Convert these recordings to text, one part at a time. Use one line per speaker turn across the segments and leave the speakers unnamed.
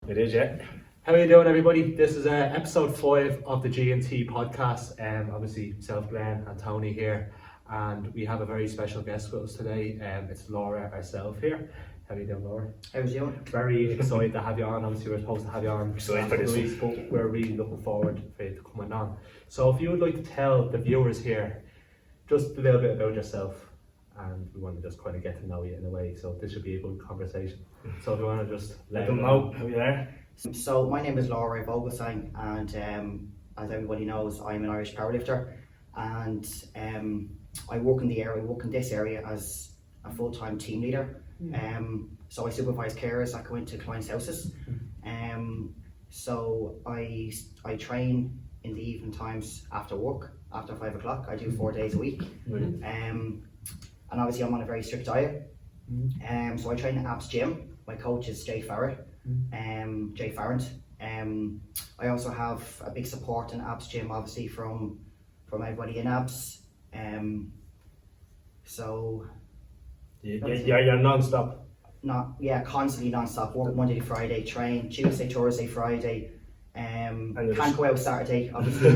It is, yeah.
How are you doing, everybody? This is episode 5 of the G&T podcast. Obviously, myself, Glenn and Tony here, and we have a very special guest with us today. It's Laura herself here. How are you doing, Laura?
How was you?
Very excited to have you on. Obviously, we're supposed to have you on
Excited for this
week, but we're really looking forward for you to coming on. So, if you would like to tell the viewers here just a little bit about yourself, and we want to just kind of get to know you in a way. So this should be a good conversation. So if you want to just
Let them know who you are.
So my name is Laura Vogelsang, and as everybody knows, I'm an Irish powerlifter, and I work in this area as a full-time team leader. So I supervise carers that go into clients' houses. So I train in the evening times after work, after 5 o'clock. I do 4 days a week. And obviously I'm on a very strict diet. So I train at Abs Gym. My coach is Jay Farrant. I also have a big support in Abs Gym, obviously from everybody in Abs. So
You're non-stop.
Constantly non-stop. Work Monday to Friday, train Tuesday, Thursday, Friday. Can't go out Saturday, obviously.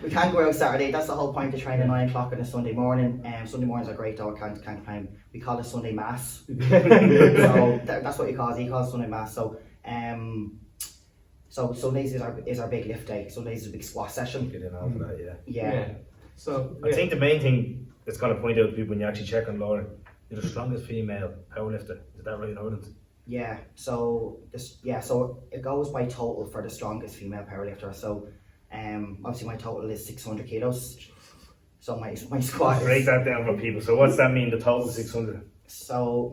We can't go out Saturday. That's the whole point of training 9 o'clock on a Sunday morning. Sunday mornings are great though. Can't claim. We call it Sunday Mass. So that's what he calls it Sunday Mass. So so Sundays is our big lift day. Sundays is a big squat session.
Get in over that,
Yeah.
So
I think the main thing that's going to point out to people when you actually check on Laura, you're the strongest female powerlifter. Is that right in Ireland?
Yeah, so so it goes by total for the strongest female powerlifter. So obviously my total is 600 kilos. So my squat is,
Break that down for people. So what's that mean, the total is 600?
So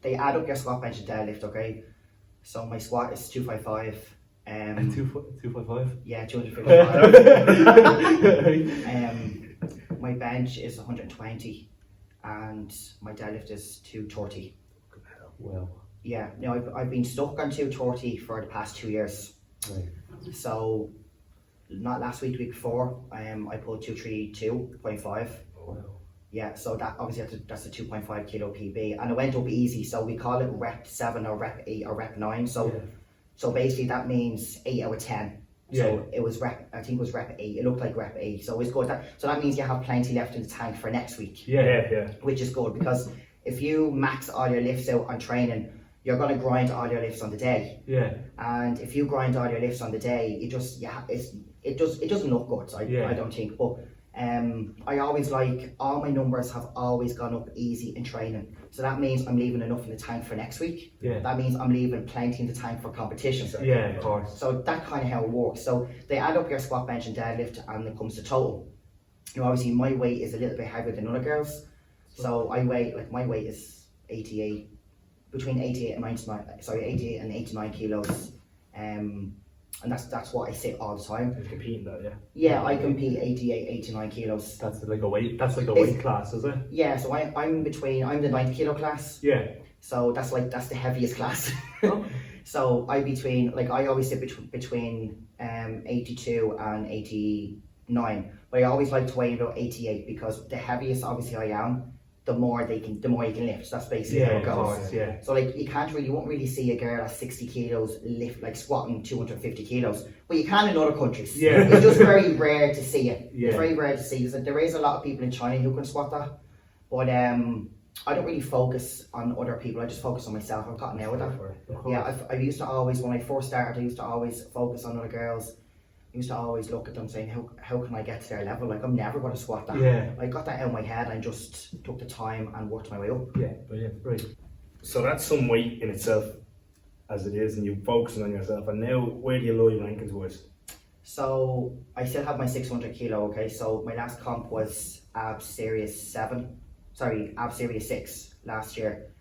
they add up your squat, bench and deadlift, okay? So my squat is 255.
255?
Yeah, 255. My bench is 120 and my deadlift is 230.
Well,
Yeah, I've been stuck on 230 for the past 2 years.
right.
So, not last week, the week before, I pulled 232.5.
Wow.
Yeah, so that obviously that's a 2.5 kilo PB, and it went up easy. So we call it rep 7 or rep 8 or rep 9. So basically that means 8 out of 10. So it was I think it was rep 8. It looked like rep 8. So it's good. So that means you have plenty left in the tank for next week.
Yeah.
Which is good because if you max all your lifts out on training, you're going to grind all your lifts on the day.
Yeah.
And if you grind all your lifts on the day, it doesn't look good. I don't think. But I always all my numbers have always gone up easy in training. So that means I'm leaving enough in the tank for next week.
Yeah.
That means I'm leaving plenty in the tank for competition.
Yeah, of course.
So that's kind of how it works. So they add up your squat, bench and deadlift and it comes to total. Obviously my weight is a little bit heavier than other girls. So my weight is 88, between 88 and 89 kilos. And that's what I sit all the time.
You're competing that, yeah.
Yeah, I compete 88, 89 kilos.
That's like a weight class, is it?
Yeah, so I'm the 90 kilo class.
Yeah.
So that's the heaviest class.
Oh.
So I always sit between 82 and 89. But I always like to weigh about 88 because the heaviest obviously I am, the more you can lift. That's basically how it goes.
Course, yeah.
So you won't really see a girl at 60 kilos lift, like squatting 250 kilos. But you can in other countries.
Yeah.
It's just very rare to see it.
Yeah.
It's very rare to see. So there is a lot of people in China who can squat that. But I don't really focus on other people. I just focus on myself. I've gotten out with that. Yeah, I used to always, when I first started, I used to always focus on other girls. I used to always look at them saying, how can I get to their level? Like, I'm never going to squat that.
Yeah.
I got that out of my head and just took the time and worked my way up.
Yeah, brilliant. Right.
So that's some weight in itself, as it is, and you're focusing on yourself. And now, where do you lie rankings wise? So
I still have my 600 kilo, okay? So my last comp was Abs Series 6 last year.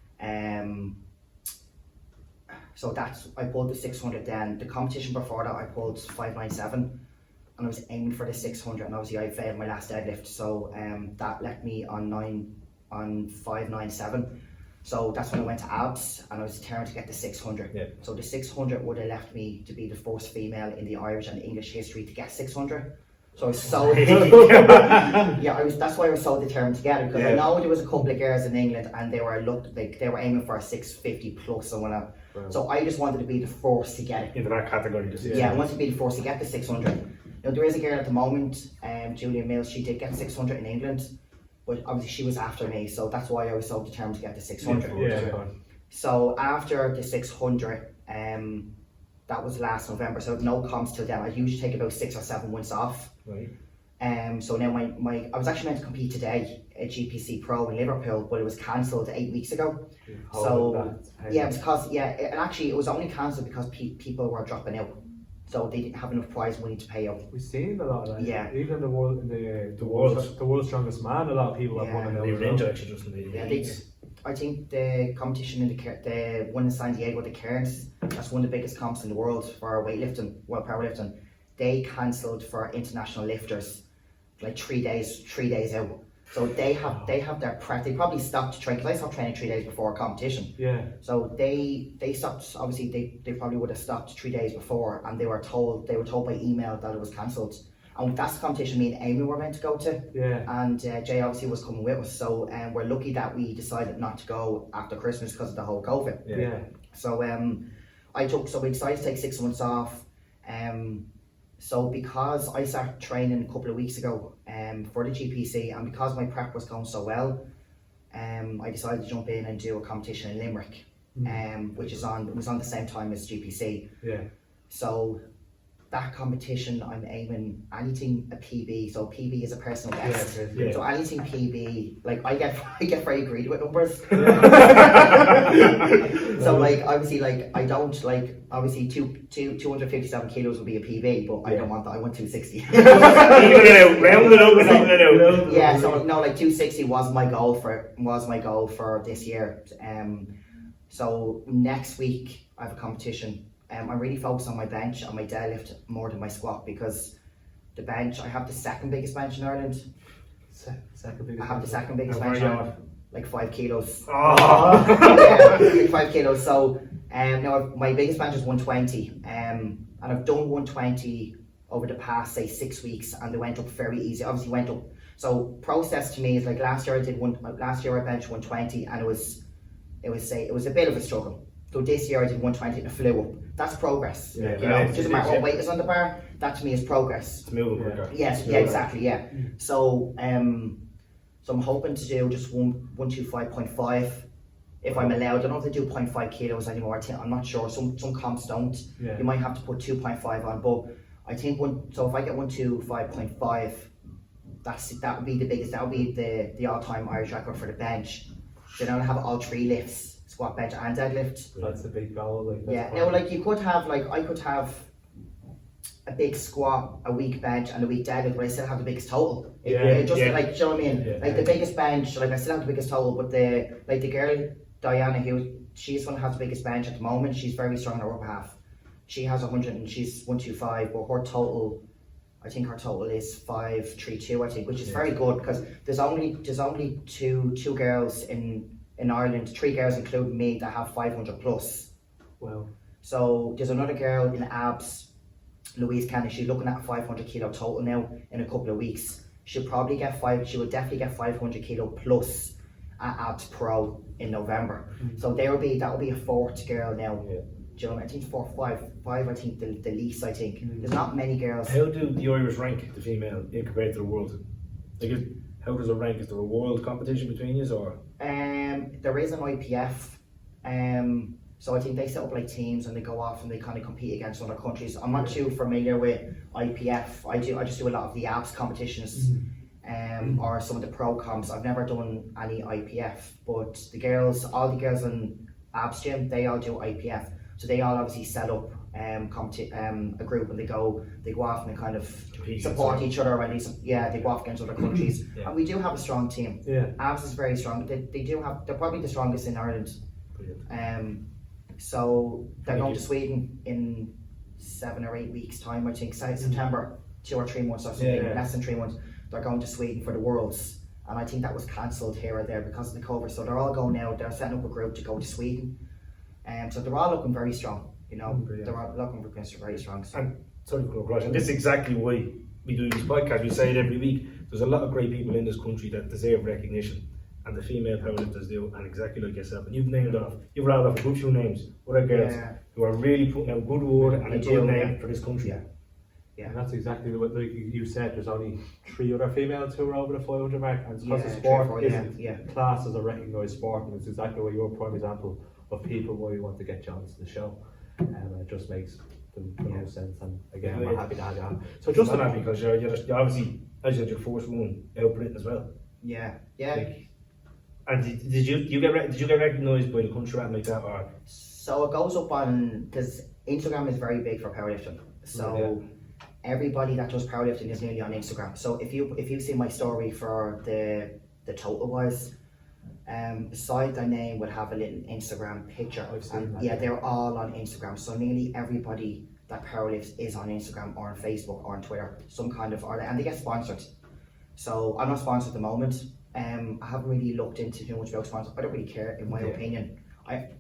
So I pulled the 600 then. The competition before that I pulled 597 and I was aiming for the 600 and obviously I failed my last deadlift. So that left me on 597. So that's when I went to Abs and I was determined to get the 600.
Yeah.
So the 600 would have left me to be the first female in the Irish and English history to get 600. So I was so that's why I was so determined to get it, because I know there was a couple of girls in England and they were aiming for a 650 plus and whatnot. Wow. So I just wanted to be the first to get it.
Into that category,
I wanted to be the first to get the 600. Now there is a girl at the moment, Julia Mills. She did get 600 in England, but obviously she was after me, so that's why I was so determined to get the 600. So after the 600, that was last November, so no comps till then. I usually take about 6 or 7 months off.
Right.
So now I was actually meant to compete today at GPC Pro in Liverpool, but it was cancelled 8 weeks ago. So it was because and actually it was only cancelled because people were dropping out, so they didn't have enough prize money to pay out.
We've seen a lot of that.
Yeah.
Even in the world's strongest man, a lot of people have won it.
They were injured actually just in the
I think the competition in the one in San Diego, the Cairns, that's one of the biggest comps in the world for weightlifting, powerlifting. They cancelled for international lifters like 3 days out. So they have their prep. They probably stopped training, because I stopped training 3 days before a competition.
Yeah.
So they stopped. Obviously, they probably would have stopped 3 days before, and they were told by email that it was cancelled. And that's the competition me and Amy were meant to go to. Yeah. And Jay obviously was coming with us. So we're lucky that we decided not to go after Christmas because of the whole COVID.
Yeah.
So we decided to take 6 months off. So because I started training a couple of weeks ago for the GPC, and because my prep was going so well, I decided to jump in and do a competition in Limerick, which was on the same time as GPC. Yeah. So that competition, I'm aiming anything a PB. So PB is a personal best. So anything PB, like I get very greedy with numbers. So like obviously like I don't like obviously 257 kilos would be a PB, but I don't want that. I want 260.
Round it up.
Yeah. So no, like 260 was my goal for this year. So next week I have a competition. I'm really focused on my bench and my deadlift more than my squat, because the bench, I have the second biggest bench in Ireland. I have the second biggest bench in Ireland, like 5 kilos. Like 5 kilos. So now my biggest bench is 120, and I've done 120 over the past say 6 weeks, and they went up very easy. Obviously went up. So process to me is like last year I benched 120, and it was a bit of a struggle. So this year I did 120 and it flew up. That's progress. Yeah, it doesn't matter what weight is on the bar. That to me is progress.
It's moving quicker.
Yes, yeah, exactly, yeah. So I'm hoping to do just 125.5 if I'm allowed. I don't know if they do 0.5 kilos anymore. I'm not sure. Some comps don't. Yeah. You might have to put 2.5 on, but I think if I get 125.5, that would be the biggest. That would be the all-time Irish record for the bench. Then I'll have all 3 lifts. Squat, bench and deadlift.
That's a big goal.
Now like you could have I could have a big squat, a weak bench and a weak deadlift, but I still have the biggest total. Like, do you know what I mean? The biggest bench, like I still have the biggest total, but the girl Diana, she's one that has the biggest bench at the moment. She's very strong in her upper half. She has 100 and she's 125, but her total, I think her total is 532, I think, which is very good, because there's only two girls in Ireland, 3 girls including me, that have 500 plus.
Wow.
So there's another girl in abs, Louise Cannon. She's looking at a 500 kilo total now in a couple of weeks. She will definitely get 500 kilo plus at abs pro in November. So that will be a 4th girl now. Yeah. Do you know, I think 4, 5, I think the least. I think there's not many girls.
How do the Irish rank the female compared to the world? How does it rank? Is there a world competition between you, or?
There is an IPF, so I think they set up like teams and they go off and they kind of compete against other countries. I'm not too familiar with IPF. I just do a lot of the abs competitions, or some of the pro comps. I've never done any IPF, but all the girls in abs gym, they all do IPF. So they all obviously set up a group, and they go off and they kind of support each other, and they go off against other countries. And we do have a strong team. Abs is very strong. They're probably the strongest in Ireland. So they're going to Sweden in 7 or 8 weeks time, I think. September, 2 or 3 months or something, less than 3 months. They're going to Sweden for the Worlds, and I think that was cancelled here or there because of the COVID. So they're all going now. They're setting up a group to go to Sweden. So they're all looking very strong. They're all looking very strong. So.
And sorry for the question. This is exactly why we do these podcasts, we say it every week, there's a lot of great people in this country that deserve recognition, and the female powerlifters do, and exactly like yourself. And you've rattled off a good few names, other girls who are really putting out good word and a good name for this country.
Yeah, and that's exactly what, like you said, there's only 3 other females who are over the 500 mark, and it's because the sport isn't classed as a recognised sport, and it's exactly what you're a prime example of people why we want to get you onto the show, and it just makes the most sense. And again, we're happy to have you on. So just
on that, because you're obviously, as you had your first one out Britain as well. And did you get recognised by the country and like that, or?
So it goes up on, because Instagram is very big for powerlifting. So everybody that does powerlifting is nearly on Instagram. So if you see my story for the total wise, beside their name would have a little Instagram picture. They're all on Instagram. So nearly everybody that powerlifts is on Instagram or on Facebook or on Twitter, some kind of, and they get sponsored. So I'm not sponsored at the moment. I haven't really looked into too much about sponsors. I don't really care, in my opinion. I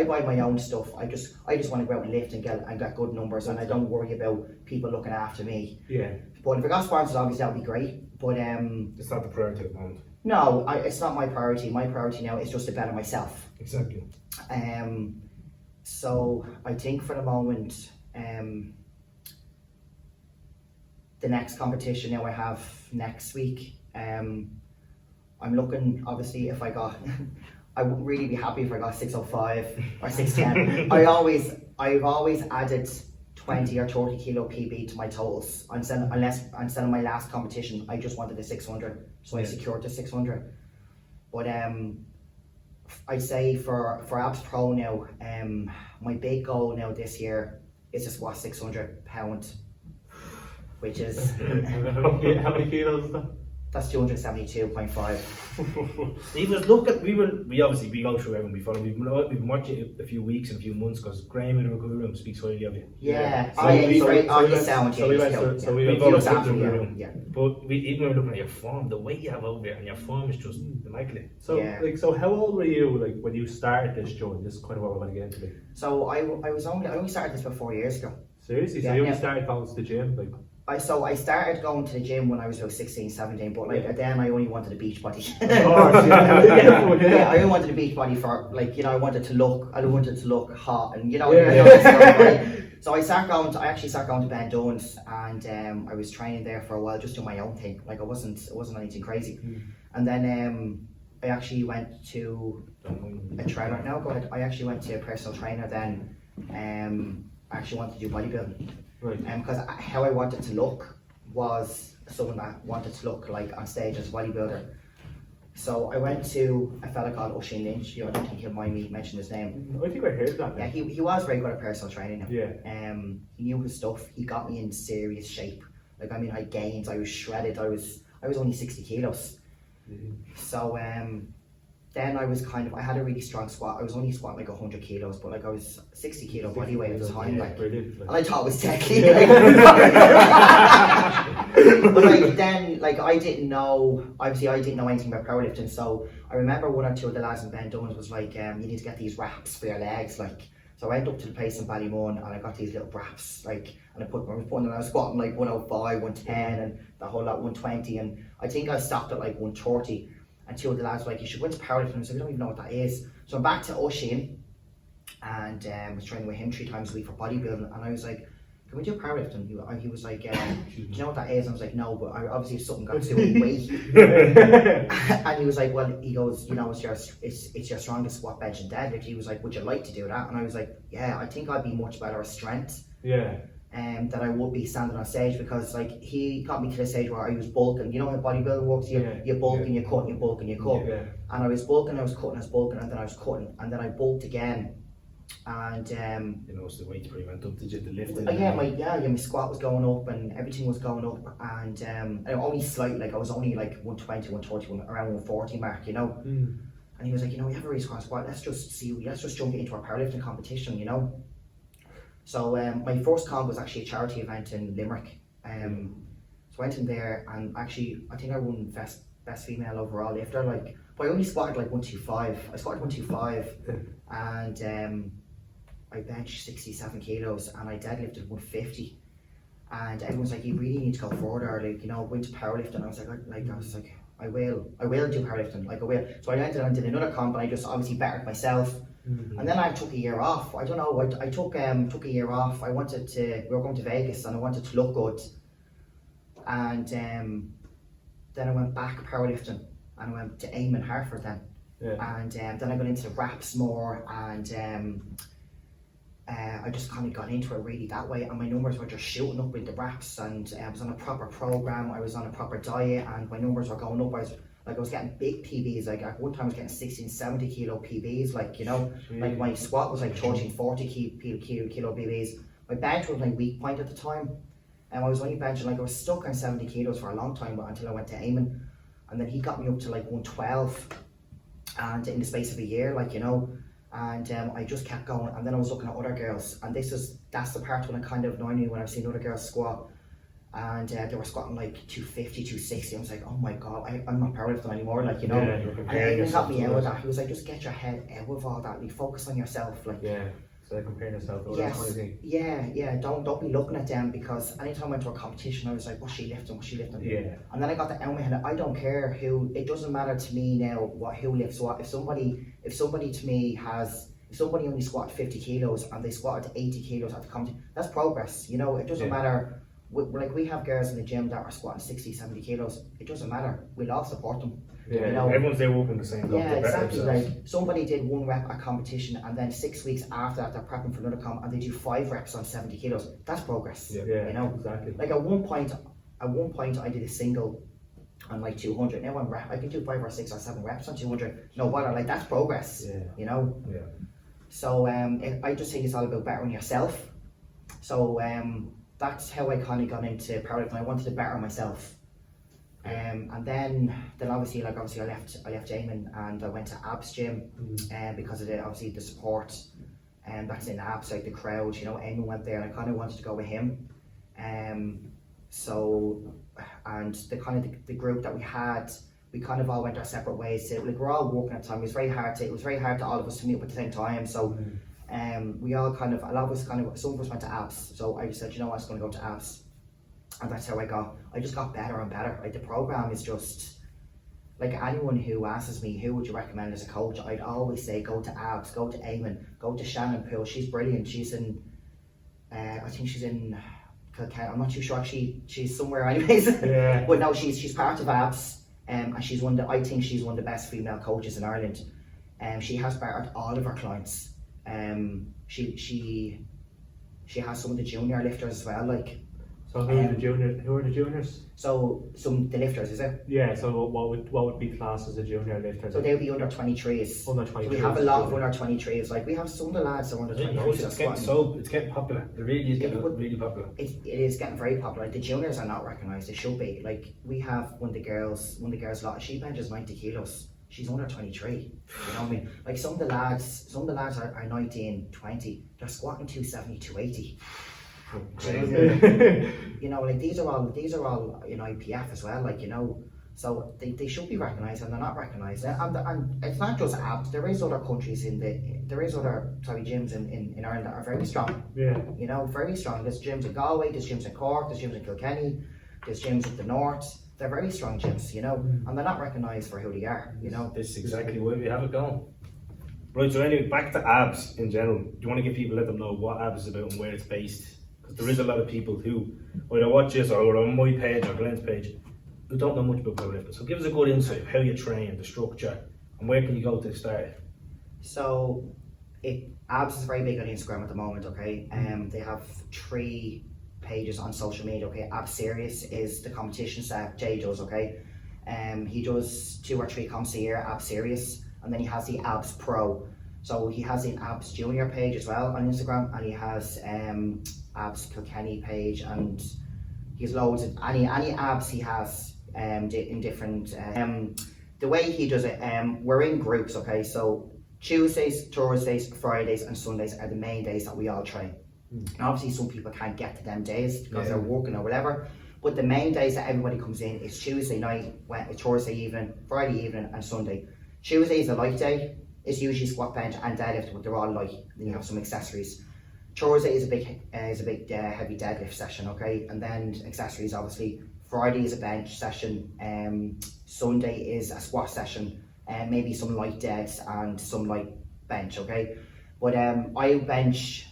buy my own stuff. I just want to go out and lift and get good numbers, and I don't worry about people looking after me.
Yeah.
But if I got sponsors, obviously that would be great. But
it's not the priority at the moment.
No, it's not my priority. My priority now is just to better myself.
Exactly.
So I think for the moment, the next competition now I have next week. I'm looking, obviously, if I got, I wouldn't really be happy if I got 605 or 610. I've always added 20 or 30 kilo PB to my totals. Instead of my last competition, I just wanted the 600, so I secured the 600. But I'd say for Abs Pro now, my big goal now this year is to squat 600 pounds, which is
how many kilos is that?
That's 272.5.
We obviously go through everyone before. We've been watching it a few weeks and a few months, because Graham in the recovery room speaks highly of you.
He's great. He's sound.
But even when we're looking at your form, the weight you have over there, and your form is just immaculate.
So how old were you when you started this joint? This is kind of what we're going to get into.
So I only started this about 4 years ago.
Seriously? So you only started going to the gym
I started going to the gym when I was about 16, 17, but then I only wanted a beach body.
Of course,
I only wanted a beach body for I wanted to look hot, and So I actually started going to Ben Dunn's, and I was training there for a while, just doing my own thing. It wasn't anything crazy. And then I actually went to a trainer. No, go ahead. I actually went to a personal trainer then. I actually wanted to do bodybuilding.
Right.
Because how I wanted to look was someone that wanted to look like on stage as a bodybuilder. So I went to a fella called Oisin Lynch. I don't think he'll mind me mention his name.
I think I heard that.
Yeah, he was very good at personal training.
Yeah.
He knew his stuff. He got me in serious shape. I gained. I was shredded. I was only 60 kilos. So then I had a really strong squat. I was only squatting like 100 kilos, but I was 60 kilo body weight at the time.
Brilliant.
And I thought it was techie. But I didn't know anything about powerlifting. So I remember one or two of the lads in Ben Dunn's was like, you need to get these wraps for your legs. So I went up to the place in Ballymun and I got these little wraps, and I was squatting 105, 110, and the whole lot 120, and I think I stopped at 130. And two of the lads were like, you should go into powerlifting. I said, we don't even know what that is. So I'm back to Oisin, and was training with him 3 times a week for bodybuilding. And I was like, can we do powerlifting? He was like, do you know what that is? And I was like, no, but obviously it's something got to do with weight. And he was like, well, he goes, it's your strongest squat, bench, and deadlift. He was like, would you like to do that? And I was like, yeah, I think I'd be much better at strength.
Yeah.
That I would be standing on stage, because he got me to the stage where I was bulking. You know how bodybuilding works? You bulk and you cut, and you bulk and you cut.
Yeah.
And I was bulking, I was cutting, I was bulking, and then I was cutting, and then I bulked again. And
it's the weight pretty went up. Did you the lifting?
My squat was going up and everything was going up, and only slightly, I was only 120, 130, around 140 mark, And he was like, you have a really strong squat. Let's just jump into our powerlifting competition, So my first comp was actually a charity event in Limerick. So I went in there, and actually I think I won best female overall lifter. But I only squatted 125. I squatted 125, and I benched 67 kilos, and I deadlifted 150. and everyone's like, you really need to go further, like, you know, go into powerlifting. And I was like, I will do powerlifting, like I will. So I went and did another comp, and I just obviously bettered myself. And then I took a year off. I don't know, I took a year off. We were going to Vegas, and I wanted to look good. And then I went back powerlifting, and I went to AIM in Hartford then. And then I got into the reps more, and I just kind of got into it really that way, and my numbers were just shooting up with the reps, and I was on a proper program, I was on a proper diet, and my numbers were going up. I was getting big PBs, like at one time I was getting 16, 70 kilo PBs, like, you know, like my squat was like 13, 40 kilo PBs. My bench was my weak point at the time, and I was only benching, like I was stuck on 70 kilos for a long time, until I went to Eamon, and then he got me up to like 112, and in the space of a year, like, you know. And I just kept going, and then I was looking at other girls, and that's the part when I kind of annoyed me, when I've seen other girls squat, and they were squatting like 250, 260. I was like, oh my god, I'm not powerlifting anymore, like, you know. And it got me out of that. He was like, just get your head out of all that, like, focus on yourself, like.
So like comparing yourself to
yes,
kind of thing.
Don't be looking at them, because anytime I went to a competition, I was like, what's she lifting? And then I got that out of my head, I don't care who, it doesn't matter to me now who lifts what. If somebody only squatted 50 kilos and they squatted 80 kilos at the competition, that's progress, you know. It doesn't matter. Like, we have girls in the gym that are squatting 60, 70 kilos, it doesn't matter, we'll all support them.
You know? Everyone's there working the same.
Exactly. Like, somebody did 1 rep at competition, and then 6 weeks after that they're prepping for another comp, and they do 5 reps on 70 kilos. That's progress. You know,
exactly.
Like at one point I did a single on like 200. Now I can do 5 or 6 or 7 reps on 200. No bother. Like, that's progress. You know. So I just think it's all about bettering yourself. So that's how I kind of got into powerlifting. I wanted to better myself. And then obviously I left Eamon, and I went to Abs Gym, because of the support, and that's in Abs, like the crowd, you know. Eamon went there, and I kind of wanted to go with him. So, and the group that we had, we kind of all went our separate ways. Like, we're all working at the time. It was very hard to all of us to meet up at the same time. So we all some of us went to Abs. So I just said, you know what, I'm just going to go to Abs. And that's how I just got better and better. Like, the program is just, like, anyone who asks me who would you recommend as a coach, I'd always say go to Abs, go to Eamon, go to Shannon Poole. She's brilliant. She's in, I think she's in Kilkenny. I'm not too sure. She's somewhere anyways. But no, she's part of Abs, and I think she's one of the best female coaches in Ireland. She has bettered all of her clients. She has some of the junior lifters as well, like.
So who are the juniors?
So the lifters, is it?
Yeah. So what would be classed as a junior lifter?
So they'll be under 23s.
Under 23s.
So we have a lot of under 23s. Like, we have some of the lads that are under 23s.
It's getting popular. It really is getting really popular.
It is getting very popular. Like, the juniors are not recognised. They should be. Like, we have one of the girls. She benches 90 kilos. She's under 23. You know what I mean? Like, some of the lads are 19, 20. They're squatting 270, 280. You know, like, these are all in IPF as well, like, you know. So they should be recognised, and they're not recognised. And it's not just Abs. There is other countries gyms in Ireland that are very strong. You know, very strong. There's gyms in Galway, there's gyms in Cork, there's gyms in Kilkenny, there's gyms in the north. They're very strong gyms, you know, and they're not recognised for who they are, you know.
This is exactly why we have it going. Right, so anyway, back to Abs in general. Do you want to give people, let them know what Abs is about and where it's based? Because there is a lot of people who either watch this or on my page or Glenn's page who don't know much about powerlifting. So give us a good insight of how you train, the structure, and where can you go to start?
So Abs is very big on Instagram at the moment, okay? They have 3 pages on social media, okay? Abs Serious is the competition set Jay does, okay? He does 2 or 3 comps a year, Abs Serious, and then he has the Abs Pro. So he has an Abs Junior page as well on Instagram, and he has Abs Kilkenny page, and he has loads of any Abs he has in different. The way he does it, we're in groups, okay? So Tuesdays, Thursdays, Fridays, and Sundays are the main days that we all train. And obviously, some people can't get to them days because they're working or whatever. But the main days that everybody comes in is Tuesday night, Thursday evening, Friday evening, and Sunday. Tuesday is a light day. It's usually squat, bench, and deadlift, but they're all light. Then you have some accessories. Thursday is a big heavy deadlift session, okay, and then accessories obviously. Friday is a bench session. Sunday is a squat session, and maybe some light deads and some light bench, okay. But I bench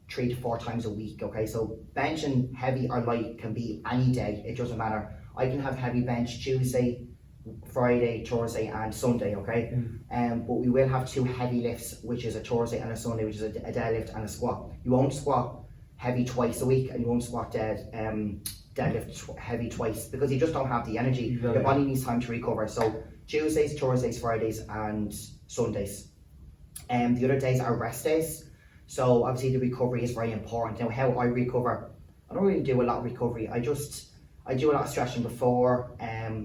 3 to 4 times a week, okay. So benching heavy or light can be any day. It doesn't matter. I can have heavy bench Tuesday, Friday, Thursday, and Sunday, okay. But we will have 2 heavy lifts, which is a Thursday and a Sunday, which is a deadlift and a squat. You won't squat heavy twice a week, and you won't squat deadlift heavy twice, because you just don't have the energy.
Exactly.
Your body needs time to recover. So Tuesdays, Thursdays, Fridays, and Sundays. The other days are rest days. So obviously the recovery is very important. Now, how I recover, I don't really do a lot of recovery. I do a lot of stretching before.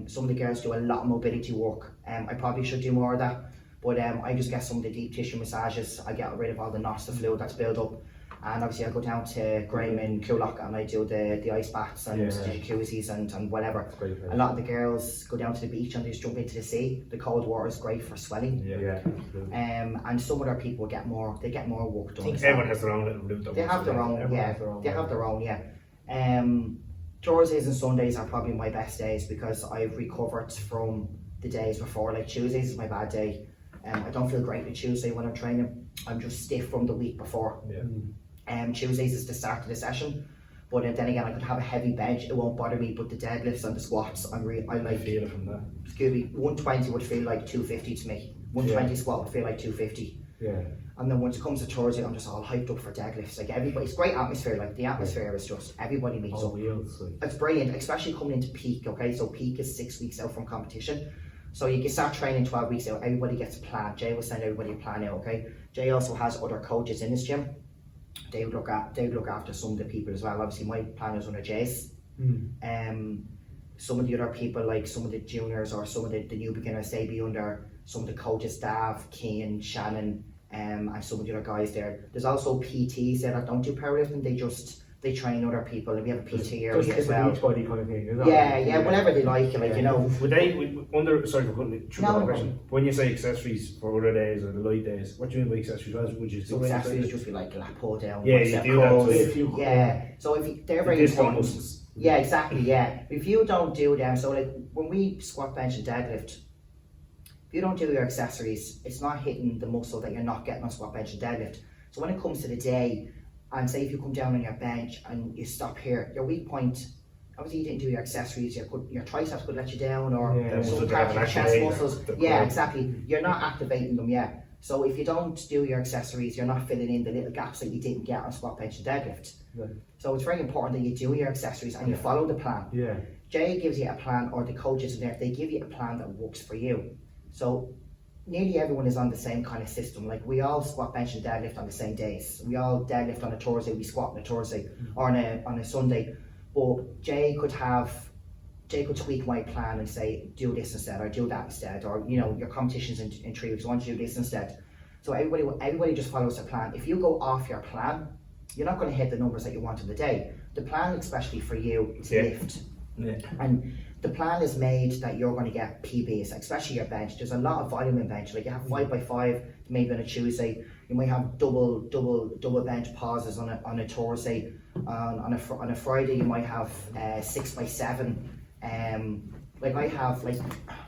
Some of the girls do a lot of mobility work. I probably should do more of that, but I just get some of the deep tissue massages. I get rid of all the knots, the fluid that's built up, and obviously I go down to Graham in Coolock and I do the ice baths and the jacuzzis and whatever. A lot of the girls go down to the beach and they just jump into the sea. The cold water is great for swelling. And some other people get more work done.
I think everyone has their own little route.
They have their own, Thursdays and Sundays are probably my best days, because I've recovered from the days before. Like Tuesdays is my bad day. I don't feel great on Tuesday when I'm training. I'm just stiff from the week before. Tuesdays is the start of the session, but then again I could have a heavy bench, it won't bother me. But the deadlifts and the squats, I
feel it from that.
Excuse me, 120 would feel like 250 to me. 120 squat would feel like 250. And then once it comes to Thursday, I'm just all hyped up for deadlifts. Like everybody, it's great atmosphere. Like the atmosphere is just, everybody meets up. It's brilliant, especially coming into peak. Okay, so peak is 6 weeks out from competition. So you can start training 12 weeks out. Everybody gets a plan. Jay will send everybody a plan out. Okay. Jay also has other coaches in his gym. They would look after some of the people as well. Obviously, my plan is under Jay's. Some of the other people, like some of the juniors or some of the new beginners, they be under some of the coaches, Dav, Keane, Shannon, and some of the other guys there. There's also PTs there that don't do powerlifting. They train other people, and we have a PT area as well.
Body kind of thing, is
whatever they like, you know.
Sorry for putting it through that question. When you say accessories for other days or the light days, what do you mean by accessories? What would you
So accessories just be like lat pull down.
Yeah, you do that.
So they're very important. Yeah, exactly. Yeah, if you don't do them, so like when we squat, bench, and deadlift, if you don't do your accessories, it's not hitting the muscle that you're not getting on squat, bench, and deadlift. So when it comes to the day, and say if you come down on your bench and you stop here, your weak point, obviously you didn't do your accessories, your triceps could let you down, or some part of your chest muscles. Yeah, exactly. You're not activating them yet. So if you don't do your accessories, you're not filling in the little gaps that you didn't get on squat, bench, and deadlift. So it's very important that you do your accessories and you follow the plan. Jay gives you a plan, or the coaches in there, they give you a plan that works for you. So nearly everyone is on the same kind of system. Like we all squat, bench, and deadlift on the same days. We all deadlift on a Thursday, we squat on a Thursday, or on a Sunday. But Jay could tweak my plan and say, do this instead, or do that instead, or you know, your competition's in 3 weeks, I want you to do this instead. So everybody just follows the plan. If you go off your plan, you're not going to hit the numbers that you want in the day. The plan, especially for you, is lift. And the plan is made that you're going to get PBs, especially your bench. There's a lot of volume in bench. Like you have 5x5, maybe on a Tuesday. You might have double bench pauses on a Thursday. On a Friday, you might have 6x7. Like I have, like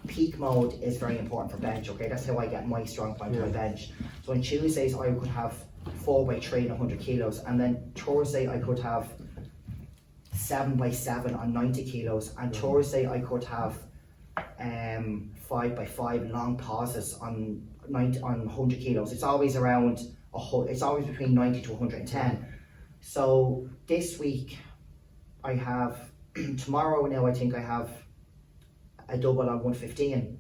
peak mode is very important for bench. Okay, that's how I get my strong point on my bench. So on Tuesdays, I could have 4x3 and 100 kilos, and then Thursday I could have 7x7 on 90 kilos, and Thursday I could have 5x5 long pauses on 100 kilos. It's always between 90 to 110. So this week I have tomorrow now I think I have a double on 115.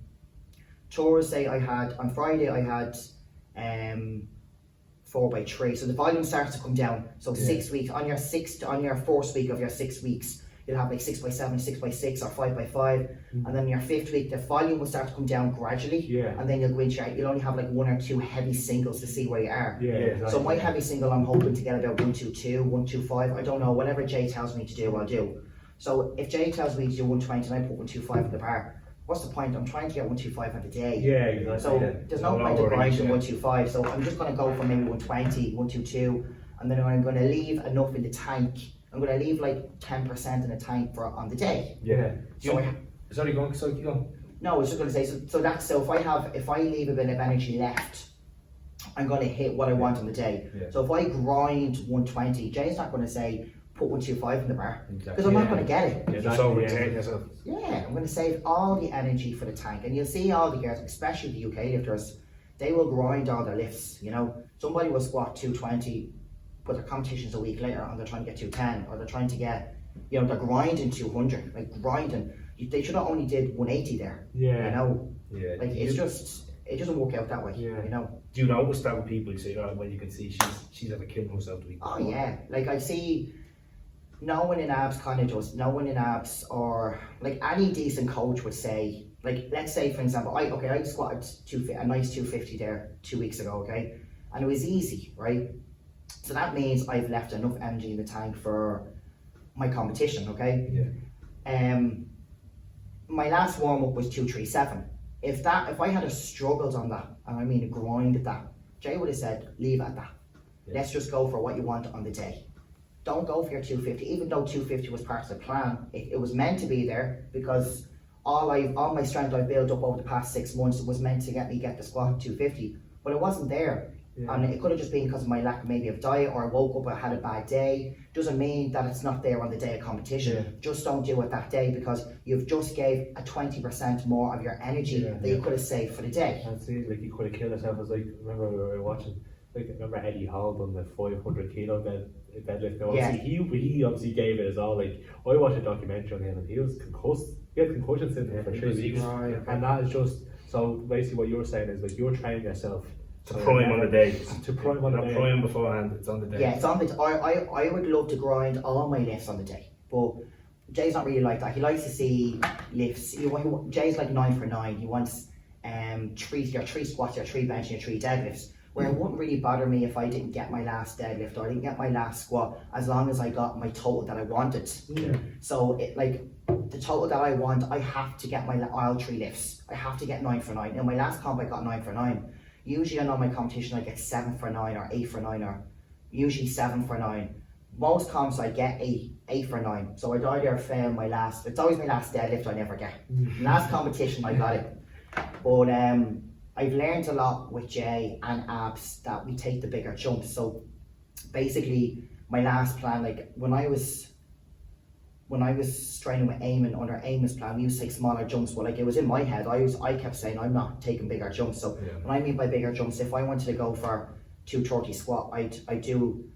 Thursday on Friday I had 4x3. So the volume starts to come down. So 6 weeks on your fourth week of your 6 weeks, you'll have like 6x7, 6x6, or 5x5, and then your fifth week the volume will start to come down gradually, and then you'll only have like 1 or 2 heavy singles to see where you are.
Exactly.
So my heavy single, I'm hoping to get about 122, 125. I don't know, whatever Jay tells me to do, I'll do. So if Jay tells me to do 120 and I put 125 in the bar, what's the point? I'm trying to get 125 on the day. Exactly. So there's no point of grinding 125. So I'm just going to go for maybe 120, 122, and then I'm going to leave enough in the tank. I'm going to leave like 10% in the tank for on the day.
Yeah.
So
Sorry, go on.
no, I was just going to say, so if I leave a bit of energy left, I'm going to hit what I want on the day.
Yeah.
So if I grind 120, Jay's not going to say put 125 in the bar, because
Exactly.
I'm not going to get it.
Yeah, just overexerting yourself.
Yeah, I'm going to save all the energy for the tank. And you'll see all the girls, especially the UK lifters, they will grind all their lifts. You know, somebody will squat 220, but their competition's a week later and they're trying to get 210, or they're trying to get, you know, they're grinding 200, like grinding. They should have only did 180 there.
Yeah.
You know,
Yeah.
like it's just, it doesn't work out that way.
Yeah.
You know.
Do you notice that with people? You say, oh, well, you can see she's ever killed herself to be.
Oh yeah, like I see. No one in abs kind of does. No one in abs, or like any decent coach would say, like let's say for example, I squatted a nice 250 there 2 weeks ago, okay, and it was easy, right? So that means I've left enough energy in the tank for my competition, okay.
Yeah.
My last warm up was 237. If I had a struggled on that, and I mean a grind at that, Jay would have said leave it at that.
Yeah.
Let's just go for what you want on the day. Don't go for your 250, even though 250 was part of the plan. It was meant to be there because all my strength I've built up over the past 6 months was meant to get the squat 250, but it wasn't there.
Yeah.
And it could have just been because of my lack maybe of diet, or I woke up, I had a bad day. Doesn't mean that it's not there on the day of competition.
Yeah.
Just don't do it that day, because you've just gave a 20% more of your energy that you could have saved for the day.
That's it, like you could have killed yourself. It's like, remember we were watching, like remember Eddie Hall on the 500 kilo deadlift. Now, obviously he obviously gave it as all. Like I watched a documentary on him and he was concussed. He had concussion symptoms for 3 weeks, and that is just so. Basically, what you're saying is like you're training yourself
To prime on the day.
To prime on the
Not
day.
prime beforehand, it's on the day.
Yeah, it's on the. I would love to grind all my lifts on the day, but Jay's not really like that. He likes to see lifts. Jay's like 9 for 9. He wants your 3 squats, your 3 bench, and your 3 deadlifts. Where it wouldn't really bother me if I didn't get my last deadlift or I didn't get my last squat, as long as I got my total that I wanted.
Yeah.
So the total that I want, I have to get my all 3 lifts. I have to get 9 for 9. In my last comp, I got 9 for 9. Usually I know my competition I get 7 for 9 or 8 for 9, or usually 7 for 9. Most comps I get 8 for 9. So I'd either fail my last, it's always my last deadlift I never get. Last competition I got it. But I've learned a lot with Jay and abs that we take the bigger jumps. So basically my last plan, like when I was training with Eamon under Eamon's plan, we used to take smaller jumps, but like it was in my head, I kept saying I'm not taking bigger jumps. So what I mean by bigger jumps, if I wanted to go for 230 squat, I do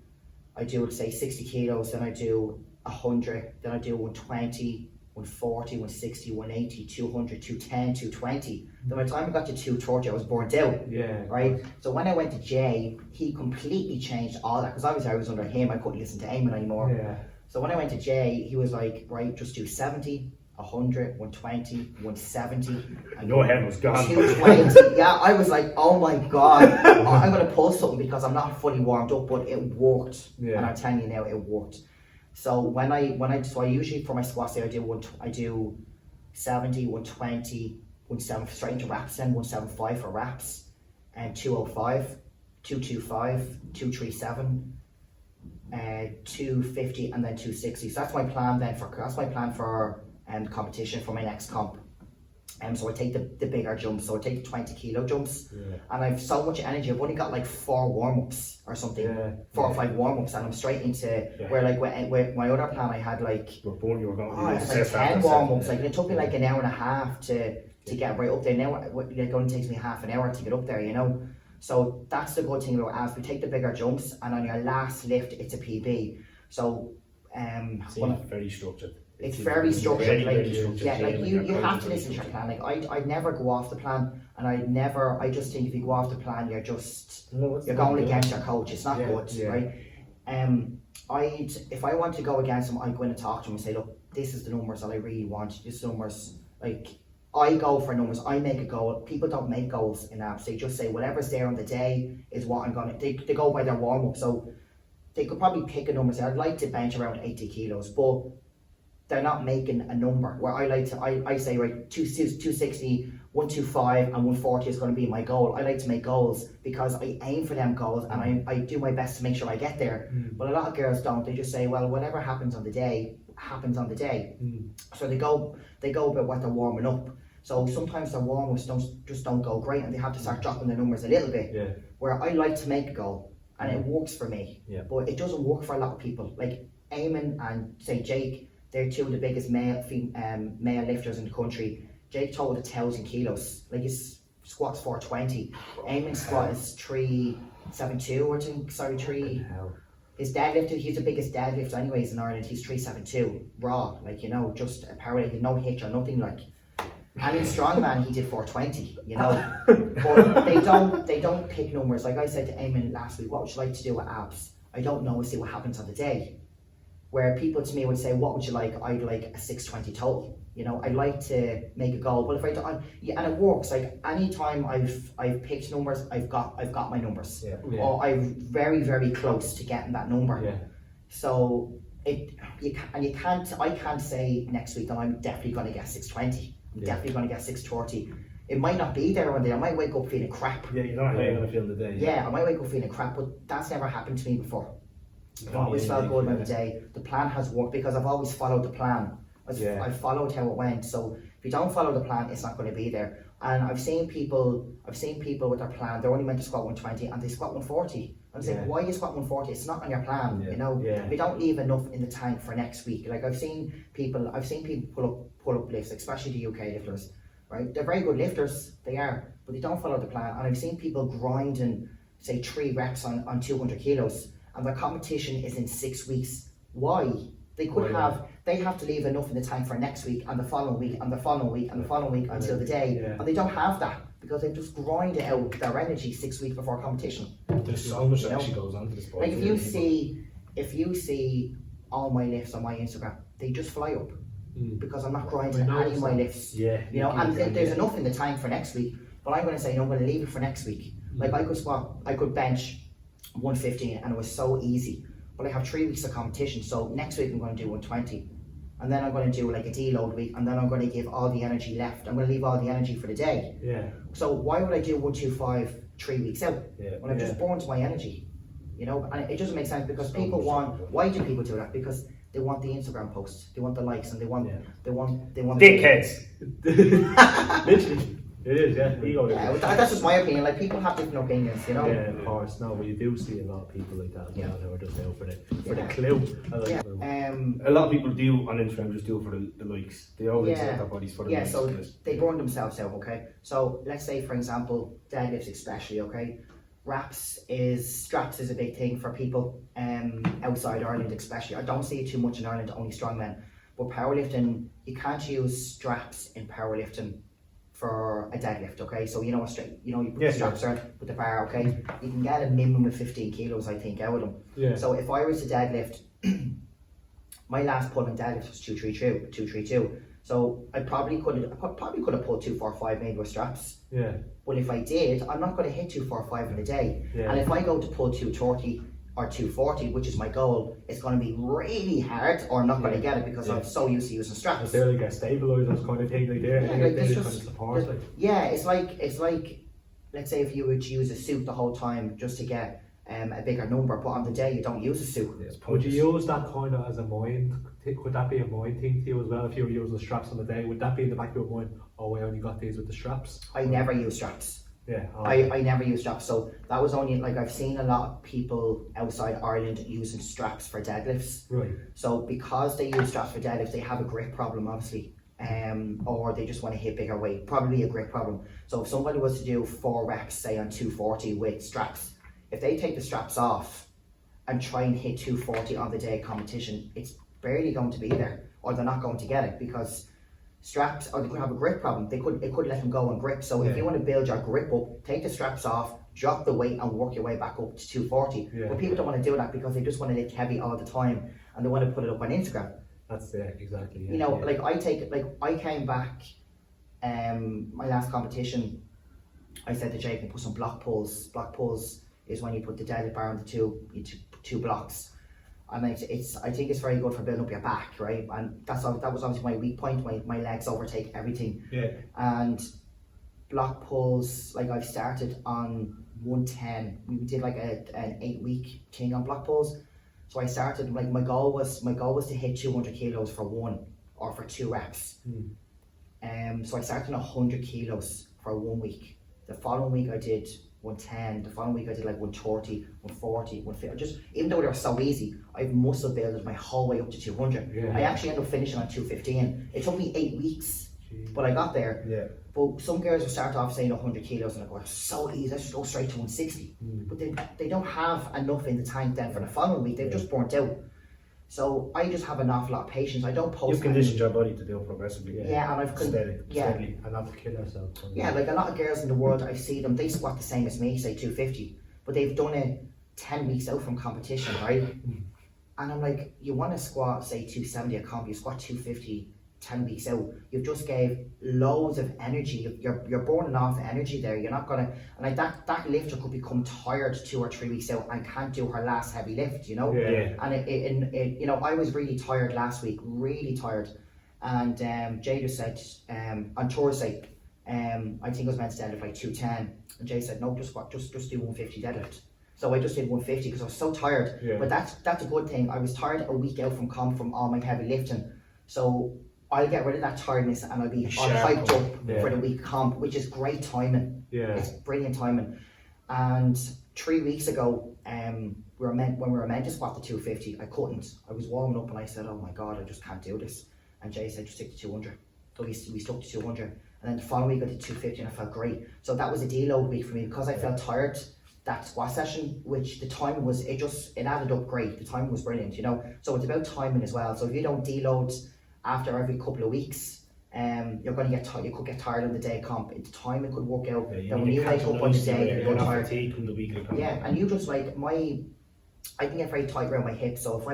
say 60 kilos, then I do 100, then I do 120, 140, 160, 180, 200, 210, 220. Then by the time I got to 230, I was burnt out.
Yeah.
Right? So when I went to Jay, he completely changed all that, because obviously I was under him, I couldn't listen to Eamon anymore.
Yeah.
So when I went to Jay, he was like, right, just do 70, 100, 120, 170. And
Your head was gone.
220. Yeah, I was like, oh my God, I'm going to pull something because I'm not fully warmed up, but it worked.
Yeah.
And I'm telling you now, it worked. So so I usually for my squats there, I do 70, 120, 170 straight into reps, then 175 for reps, and 205, 225, 237. 250 and then 260. So that's my plan then for competition for my next comp. So I take the bigger jumps. So I take the 20 kilo jumps, and I've so much energy. I've only got like 4 warm-ups or something, 4 or 5 warm-ups, and I'm straight into where like with my other plan I had like
You were going
it's like 10 warm-ups. Like it took me like an hour and a half to get right up there. Now it only takes me half an hour to get up there, you know. So that's the good thing about abs. We take the bigger jumps, and on your last lift, it's a PB. So,
very structured.
It's very structured.
Very structured.
Yeah, like you have to listen to your plan. Like I'd never go off the plan, and I just think if you go off the plan, you're going against your coach. It's not good, right? If I want to go against him, I'd go in and talk to him and say, look, this is the numbers that I really want. This numbers, like. I go for numbers, I make a goal. People don't make goals in abs. They just say whatever's there on the day is what I'm going to, they go by their warm up. So they could probably pick a number. Say, I'd like to bench around 80 kilos, but they're not making a number where I say, right, 260, 125 and 140 is going to be my goal. I like to make goals because I aim for them goals and I do my best to make sure I get there. But a lot of girls don't. They just say, well, whatever happens on the day happens on the day. So they go about what they're warming up. So sometimes their warm-ups don't go great and they have to start dropping the numbers a little bit.
Yeah.
Where I like to make a goal and it works for me.
Yeah.
But it doesn't work for a lot of people. Like Eamon and say Jake, they're two of the biggest male lifters in the country. Jake totaled 1,000 kilos. Like his squat's 420. Eamon's squat is 372, I think. Sorry, 3. His deadlift, he's the biggest deadlift anyways in Ireland. He's 372 raw, like, you know, just a powerlifting, no hitch or nothing like. And in strongman he did 420, you know. But they don't pick numbers. Like I said to Eamon last week, what would you like to do with abs? I don't know, we'll see what happens on the day. Where people to me would say, what would you like? I'd like a 620 total. You know, I'd like to make a goal. But if I don't, yeah, and it works. Like anytime I've picked numbers, I've got my numbers.
Yeah.
Or I'm very, very close to getting that number.
Yeah.
So I can't say next week that I'm definitely going to get 620. I'm definitely going to get 630. It might not be there one day. I might wake up feeling crap.
Yeah, you're not how you're going to feel in the day.
Yeah, I might wake up feeling crap, but that's never happened to me before. I've always felt good about the day. The plan has worked because I've always followed the plan. I've followed how it went. So if you don't follow the plan, it's not going to be there. And I've seen people with their plan. They're only meant to squat 120 and they squat 140. I'm saying, why you squat 140? It's not on your plan. You know, if you don't leave enough in the tank for next week. Like I've seen people pull up lifts, especially the UK lifters. Right, they're very good lifters. They are, but they don't follow the plan. And I've seen people grinding, say 3 reps on 200 kilos. And their competition is in 6 weeks. Why? They have to leave enough in the tank for next week and the following week and the following week and the following week until the day. And they don't have that because they've just grinded out their energy 6 weeks before competition.
There's so much that actually goes on to the sport.
Like if you see all my lifts on my Instagram, they just fly up. Because I'm not grinding any of my lifts.
Yeah.
You know, and there's enough in the tank for next week. But I'm gonna say, no, I'm gonna leave it for next week. Like I could bench 150 and it was so easy, but I have 3 weeks of competition, so next week I'm going to do 120 and then I'm going to do like a deload week and then I'm going to give all the energy left. I'm going to leave all the energy for the day. So why would I do 125 3 weeks out when I've just burned my energy, you know? And it doesn't make sense because why do people do that? Because they want the Instagram posts, they want the likes, and they want
dickheads.
Literally. It is, yeah. Ego.
Yeah, that's just my opinion. Like people have different opinions, you know.
Yeah, of course. No, but you do see a lot of people like that as well who are just out for the clue.
A lot of people do on Instagram just do it for the likes. They always set their bodies for the likes.
So they burn themselves out. Okay. So let's say, for example, deadlifts especially. Okay, straps is a big thing for people outside Ireland, especially. I don't see it too much in Ireland, only strongmen. But powerlifting, you can't use straps in powerlifting for a deadlift, okay? So you put the straps on with the bar, okay? You can get a minimum of 15 kilos, I think, out of them.
Yeah.
So if I was to deadlift, my last pull in deadlift was 232. So I probably could have pulled 245 maybe with straps.
Yeah.
But if I did, I'm not going to hit 245 in a day. Yeah. And if I go to pull 230 or 240, which is my goal, it's going to be really hard, or I'm not going to get it because I'm so used to using straps.
They're like a stabilizers kind of thing, like there.
It's like let's say if you would use a suit the whole time just to get a bigger number, but on the day you don't use a suit.
Would you use that kind of as a mind? Could that be a mind thing to you as well? If you were using the straps on the day, would that be in the back of your mind? Oh, I only got these with the straps.
I never use straps.
Yeah,
I never use straps, so that was only like I've seen a lot of people outside Ireland using straps for deadlifts.
Right.
So because they use straps for deadlifts, they have a grip problem, obviously, or they just want to hit bigger weight. Probably a grip problem. So if somebody was to do 4 reps, say on 240 with straps, if they take the straps off and try and hit 240 on the day competition, it's barely going to be there, or they're not going to get it because straps, or they could have a grip problem. It could let them go and grip. So if you want to build your grip up, take the straps off, drop the weight and work your way back up to 240. But people don't want to do that because they just want to lift heavy all the time and they want to put it up on Instagram.
That's exactly. Yeah,
you know, like I came back, my last competition, I said to Jake, put some block pulls. Block pulls is when you put the deadlift bar on the two blocks. And I think it's very good for building up your back, right? And that was obviously my weak point. My legs overtake everything.
Yeah.
And block pulls, like I've started on 110. We did like an 8-week thing on block pulls. So I started, like my goal was to hit 200 kilos for 1 or for 2 reps. So I started on 100 kilos for 1 week. The following week I did 110. The following week I did like 130, 140, 150. Just even though they were so easy, I've muscle built my whole way up to 200.
Yeah.
I actually ended up finishing on 215. It took me 8 weeks, but I got there.
Yeah.
But some girls will start off saying 100 kilos and I go, it's so easy, let's just go straight to 160. But they don't have enough in the tank then for the following week. They've just burnt out. So I just have an awful lot of patience. I don't post.
You've conditioned your body to do it progressively.
Yeah, and I've
steadily,
and not to kill ourselves.
Yeah, like a lot of girls in the world, I see them, they squat the same as me, say 250, but they've done it 10 weeks out from competition, right? And I'm like, you want to squat, say 270 a comp, you squat 250 10 weeks out, you've just gave loads of energy, you're burning off energy there, you're not gonna, and like that lifter could become tired 2 or 3 weeks out and can't do her last heavy lift, you know?
Yeah.
And it you know, I was really tired last week, really tired, and Jay just said on Thursday, I think I was meant to deadlift like 210, and Jay said no, just do 150 deadlift. So I just did 150 because I was so tired.
Yeah.
But that's a good thing. I was tired a week out from comp from all my heavy lifting, so I'll get rid of that tiredness and I'll be all hyped up for the week comp, which is great timing.
Yeah.
It's brilliant timing. And 3 weeks ago, when we were meant to squat the 250, I couldn't. I was warming up and I said, oh my God, I just can't do this. And Jay said, just stick to 200. So we stuck to 200. And then the following week I did 250 and I felt great. So that was a deload week for me because I felt tired. That squat session, which the time was, it added up great. The time was brilliant, you know. So it's about timing as well. So if you don't deload after every couple of weeks, you're going to get tired. You could get tired on the day comp. The time it could work out. Then when you wake up on the day, you're tired. Yeah, and you just like I can get very tight around my hips. So if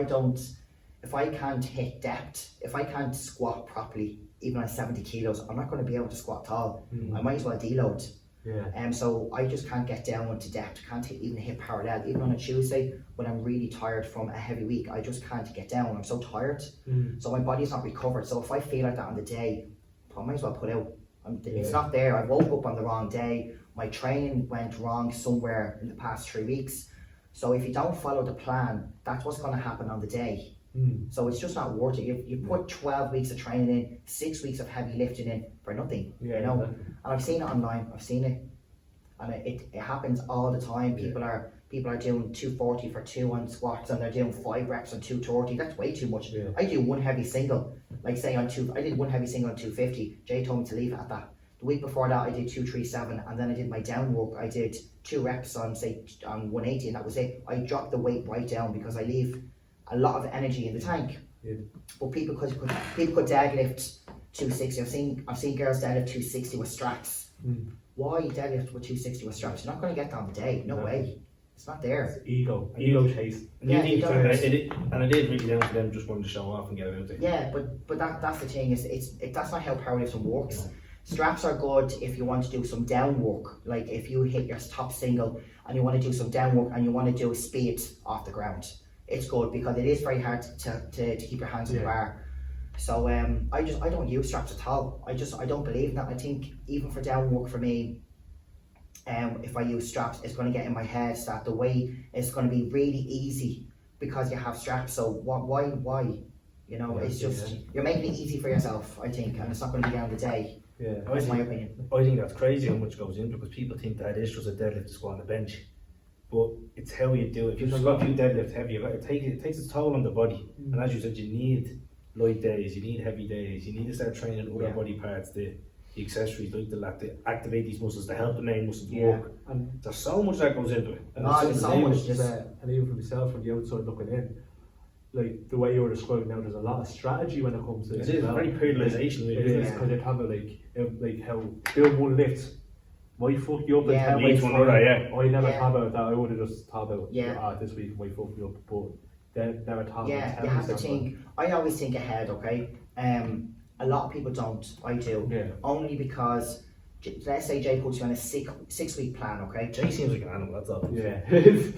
I can't hit depth, if I can't squat properly, even at 70 kilos, I'm not going to be able to squat at all. I might as well deload.
Yeah.
So I just can't get down into depth, can't even hit parallel. Even on a Tuesday when I'm really tired from a heavy week, I just can't get down. I'm so tired. So my body's not recovered. So if I feel like that on the day, I might as well put out. It's not there. I woke up on the wrong day. My training went wrong somewhere in the past 3 weeks. So if you don't follow the plan, that's what's going to happen on the day. So it's just not worth it. You put 12 weeks of training in, 6 weeks of heavy lifting in for nothing, you know. Exactly. And I've seen it online. I've seen it, and it happens all the time. People are doing 240 for 2 on squats, and they're doing 5 reps on 230. That's way too much. I do one heavy single, like say I did one heavy single on 250. Jay told me to leave it at that. The week before that, I did 237, and then I did my down work. I did 2 reps on 180, and that was it. I dropped the weight right down because I leave a lot of energy in the tank. But people could deadlift 260. I've seen girls deadlift 260 with straps. Why deadlift with 260 with straps? You're not going to get that on the day. No way. It's not there.
It's ego chase.
And it is really down to them just wanting to show off and get it out there.
Yeah, but that's the thing. That's not how powerlifting works. Straps are good if you want to do some down work. Like if you hit your top single and you want to do some down work and you want to do speed off the ground. It's good because it is very hard to keep your hands on the bar. So I don't use straps at all. I don't believe in that. I think even for down work for me, if I use straps, it's going to get in my head that the way it's going to be really easy because you have straps. So why? You know, it's just you're making it easy for yourself. I think, and it's not going to be down the day.
Yeah,
that's my opinion.
I think that's crazy how much goes into it because people think that it's just a deadlift to squat on the bench. But it's how you do it. If you deadlift heavy, it takes its toll on the body. And as you said, you need light days, you need heavy days, you need to start training other body parts, the accessories like the lat to activate these muscles to help the main muscles work. And there's so much that goes into it. And
there's so much.
And even for myself from the outside looking in, like the way you were describing now, there's a lot of strategy when it comes to this.
It is very periodization.
It is because you're talking like how doing one lift might fuck you up and
leads one another,
I never thought about that. I would have just thought about this week might fuck me up, but then never thought about
you have to think. I always think ahead, okay? A lot of people don't. I do. Only because let's say Jay puts you on a 6 week plan, okay?
Jay seems like an animal, that's all.
Yeah.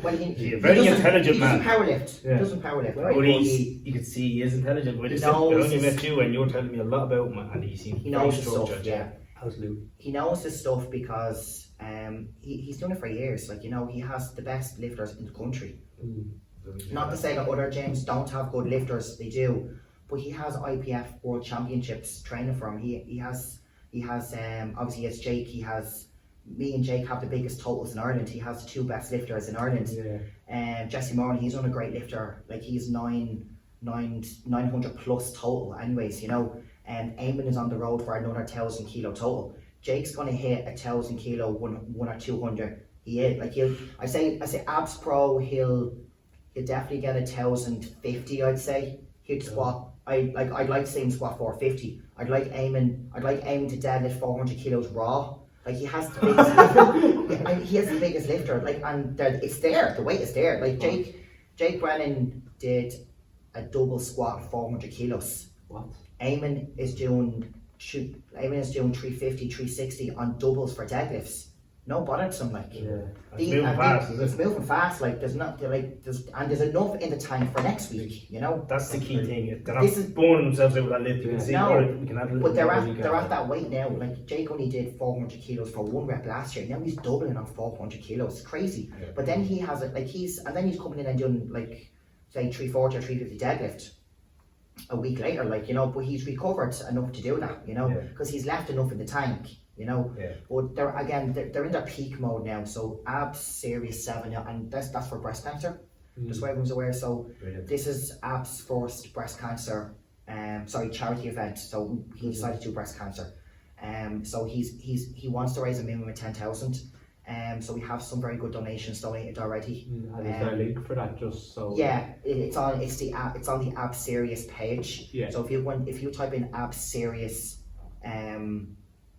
Well,
He's a very intelligent man.
He doesn't powerlift.
Yeah.
He doesn't powerlift, right?
But
But
you can see he is intelligent. But
He
I only
knows
met you and you were telling me a lot about him, and he seems
he
very
knows his stuff,
structured.
yeah.
Absolutely.
He knows his stuff because he's done it for years. Like, you know, he has the best lifters in the country. Not to say that other gyms don't have good lifters, they do. But he has IPF World Championships training for him. He has obviously he has Jake, me and Jake have the biggest totals in Ireland. He has the 2 best lifters in Ireland.
Yeah.
Jesse Moran, he's on a great lifter. Like, he's 900 plus total anyways, you know. And Eamon is on the road for another 1,000 kilo total. Jake's gonna hit 1,000 kilo, one or 200. He is like I say abs pro, he'll definitely get 1,050. I'd say he'd squat. I'd like to see him squat 450. I'd like Eamon to deadlift 400 kilos raw. Like, he has the biggest lifter. He has the biggest lifter. Like, and it's there. The weight is there. Like, Jake Brennan did a double squat 400 kilos.
What?
Eamon is doing 350, 360 on doubles for deadlifts. No bother to him, like.
Yeah.
It's moving fast, isn't it?
It's moving fast. Like, there's enough in the tank for next week. You know.
That's the key thing. They're not
This is-
burning themselves out with that lift. You can see,
No,
alright, we can add a little
But they're
more
at
weekend.
they're at that weight now. Like, Jake only did 400 kilos for 1 rep last year. Now he's doubling on 400 kilos. It's crazy.
Yeah.
But then he has it like he's coming in and doing, like, say 340 or 350 deadlift a week later. Like, you know, but he's recovered enough to do that. You know,
Yeah.
because he's left enough in the tank. You know.
Yeah.
But they're in their peak mode now. So abs series 7 now, and that's for breast cancer. Just so everyone's aware. So
Brilliant.
this is abs first breast cancer. Charity event. So he decided to do breast cancer. So he wants to raise a minimum of 10,000. So we have some very good donations donated already.
And is there a link for that, just so?
Yeah, it's on the Abs Serious page.
Yeah.
So if you type in Abs Serious,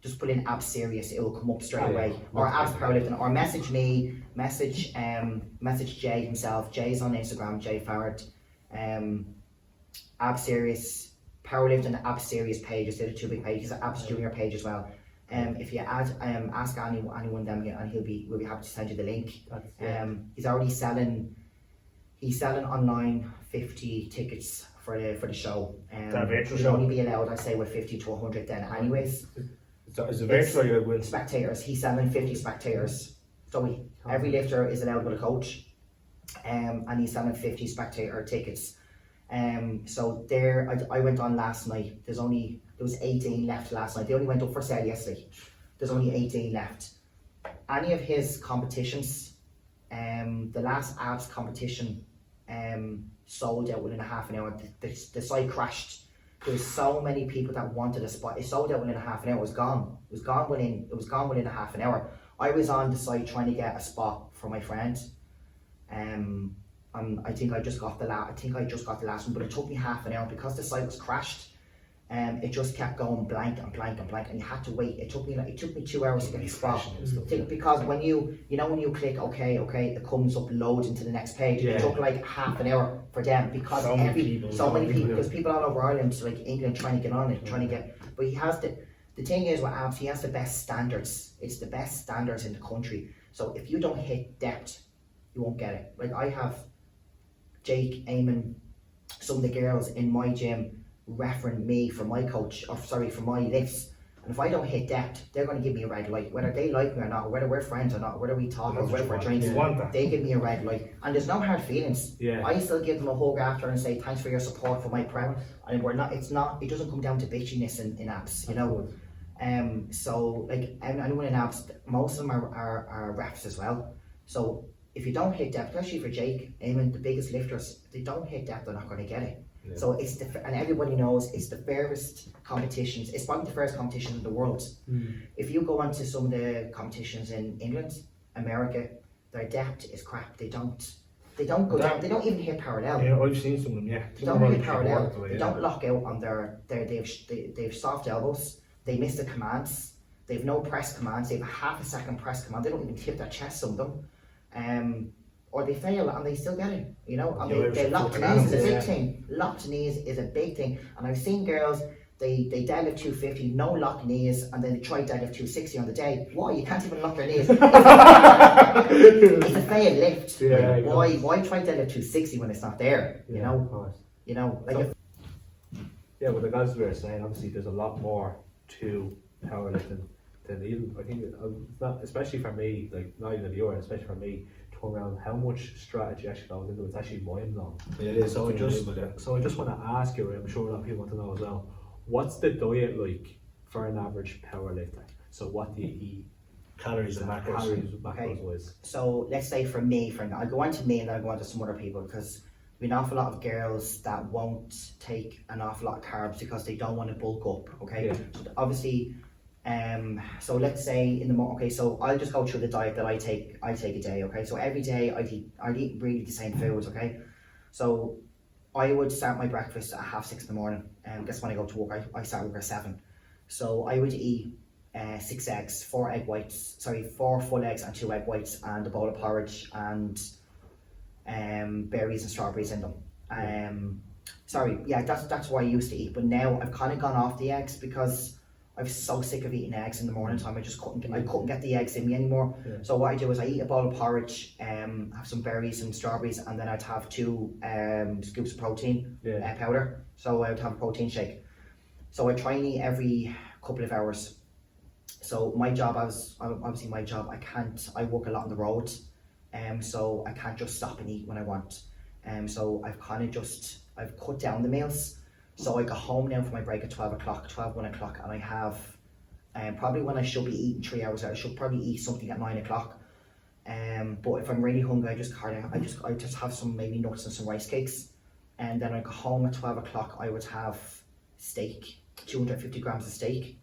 just put in Abs Serious, it will come up straight away. Or Abs Powerlifting, or message me, message Jay himself. Jay's on Instagram, Jay Farrett. Abs Serious Powerlifting, Abs Serious pages. They're the 2 big pages. Abs Junior page as well. If you ask anyone them, and we'll be happy to send you the link. He's already selling online 50 tickets for the show.
That virtual
You'll
show?
only be allowed, I'd say, with 50 to 100 then anyways.
Is it virtual or you're going to
Spectators. He's selling 50 spectators. So every lifter is allowed with a coach. And he's selling 50 spectator tickets. So there, I went on last night. There was 18 left last night. They only went up for sale yesterday. There's only 18 left. Any of his competitions, the last abs competition, sold out within a half an hour. The site crashed. There was so many people that wanted a spot. It sold out within a half an hour. It was gone. It was gone within a half an hour. I was on the site trying to get a spot for my friend. I think I just got the last one, but it took me half an hour because the site was crashed. It just kept going blank, and you had to wait. It took me 2 hours to get the spot. Because when you click okay, it comes up, loads into the next page.
Yeah.
It took like half an hour for them because so many people. There's people all over Ireland, like England, trying to get on it, But he has the thing is with abs, he has the best standards. It's the best standards in the country. So if you don't hit depth, you won't get it. Like, I have Jake, Eamon, some of the girls in my gym referring me for my for my lifts. And if I don't hit depth, they're going to give me a red light. Whether they like me or not, or whether we're friends or not, whether we talk or whether we're drinking, they give me a red light. And there's no hard feelings.
Yeah.
I still give them a hug after and say thanks for your support for my prep. And it doesn't come down to bitchiness in abs, you know. So like anyone in abs, most of them are refs as well. So if you don't hit depth, especially for Jake, Eamon, the biggest lifters, if they don't hit depth, they're not going to get it. Yeah. So and everybody knows it's the fairest competitions. It's one of the fairest competitions in the world. If you go onto some of the competitions in England, America, their depth is crap. They don't go down. They don't even hit parallel.
Yeah, I've seen some of them. Yeah,
they don't hit parallel. They don't lock out on they've soft elbows. They miss the commands. They've no press commands. They have a half a second press command. They don't even tip their chest, some of them. Or they fail and they still get it, you know. And they locked knees is a big thing. Locked knees is a big thing. And I've seen girls they deadlift 250, no lock knees, and then they try deadlift 260 on the day. Why? You can't even lock your knees. It's a failed lift.
Yeah,
Why try deadlift 260 when it's not there? You know?
Of course.
You know, like
So, yeah, well, as we were saying, obviously there's a lot more to powerlifting than even, I think, it's not, especially for me, like not even if you're, especially for me, to come around how much strategy actually goes into it. It's actually mind-blowing.
It is.
So I just want to ask you, I'm sure a lot of people want to know as well, what's the diet like for an average powerlifter? So what do you eat?
Calories and macros.
Macros wise.
so let's say for me, I'll go on to me and then I'll go on to some other people, because we have an awful lot of girls that won't take an awful lot of carbs because they don't want to bulk up, okay?
Yeah.
So obviously, so let's say in the morning, okay, so I'll just go through the diet that I take a day, okay? So every day I eat really the same foods, okay? So I would start my breakfast at 6:30 in the morning, and that's when I go to work. I start work at 7. So I would eat 6 eggs, 4 full eggs and 2 egg whites, and a bowl of porridge, and berries and strawberries in them. That's what I used to eat, but now I've kind of gone off the eggs because I'm so sick of eating eggs in the morning time. I couldn't get the eggs in me anymore.
Yeah.
So what I do is I eat a bowl of porridge, have some berries and strawberries, and then I'd have 2 scoops of protein powder. So I would have a protein shake. So I try and eat every couple of hours. So my job, I work a lot on the road, so I can't just stop and eat when I want. So I've cut down the meals. So I go home now for my break at 1 o'clock, and I have, probably when I should be eating 3 hours, I should probably eat something at 9 o'clock. But if I'm really hungry, I just have some maybe nuts and some rice cakes. And then I go home at 12 o'clock, I would have steak, 250 grams of steak,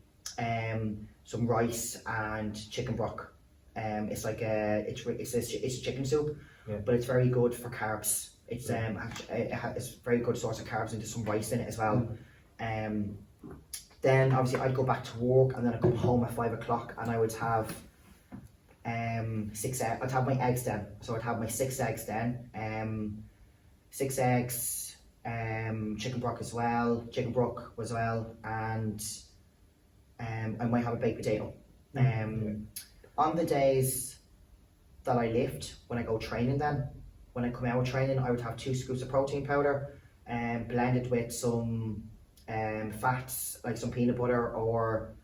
some rice and chicken broth. It's like it's a chicken soup, but it's very good for carbs. It's it's very good source of carbs, and there's some rice in it as well. Then obviously I'd go back to work, and then I'd come home at 5 o'clock, and I would have 6 eggs. I'd have my eggs then. So I'd have my 6 eggs then. 6 eggs, chicken broth as well, and I might have a baked potato. On the days that I lift, when I go training then, when I come out of training, I would have 2 scoops of protein powder, blended with some fats, like some peanut butter, or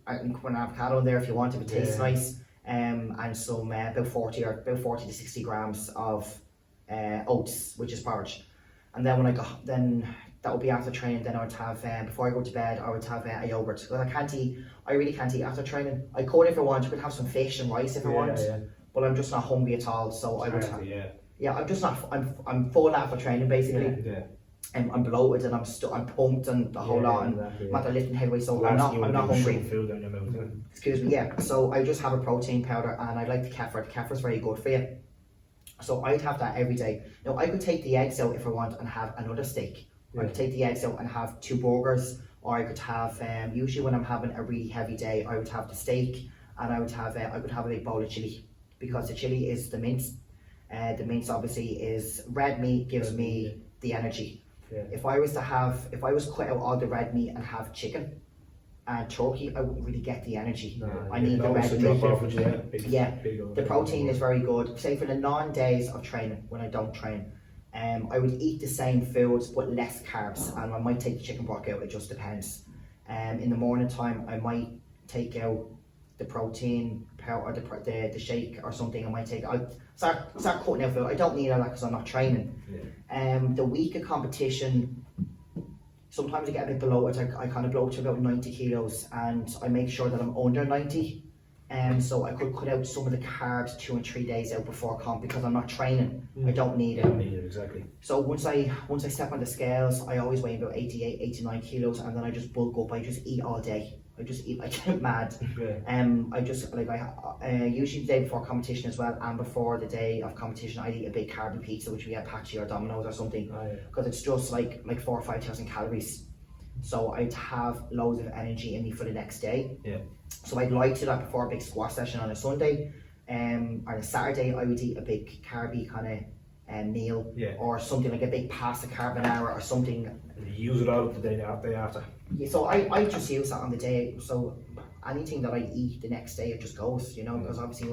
I can put an avocado in there if you want, if it tastes nice, and some about 40 to 60 grams of oats, which is porridge. And then that would be after training. Then I would have, before I go to bed, I would have a yogurt. Because I really can't eat after training. I could if I want. I could have some fish and rice if I want. But I'm just not hungry at all. So I would have. I'm just not. I'm full after training basically. I'm bloated and I'm pumped and the whole lot, and I'm at the lifting heavyweight, so I'm not hungry. Excuse me. Yeah. So I just have a protein powder, and I like the kefir. The kefir is very good for you. So I'd have that every day. Now I could take the eggs out if I want and have another steak. I could take the eggs out and have 2 burgers, or I could have, usually when I'm having a really heavy day, I would have the steak, and I would have a big bowl of chili, because the chili is the mince. The mince obviously is red meat, gives me the energy. If I was to cut out all the red meat and have chicken and turkey, I wouldn't really get the energy. I need the red meat. The protein is very good. Say for the non-days of training, when I don't train, I would eat the same foods but less carbs, and I might take the chicken broth out. It just depends. In the morning time, I might take out the protein powder, the shake or something. I start cutting out food. I don't need all that because I'm not training. The week of competition, sometimes I get a bit bloated. I kind of bloat to about 90 kilos, and I make sure that I'm under 90. So I could cut out some of the carbs 2 and 3 days out before comp, because I'm not training. I don't need it.
Exactly.
So once I step on the scales, I always weigh about 88, 89 kilos, and then I just bulk up. I just eat all day. I just eat like mad. I usually the day before competition as well, and before the day of competition, I eat a big carby pizza, which we have Patchy or Domino's or something, because it's just like 4,000 or 5,000 calories. So I'd have loads of energy in me for the next day. So I'd like to do that before a big squat session on a Sunday. On a Saturday, I would eat a big carby kind of meal,
Yeah.
or something like a big pasta carbonara or something.
And you use it all up the day after.
Yeah, so I just use that on the day. So anything that I eat the next day, it just goes, you know, because obviously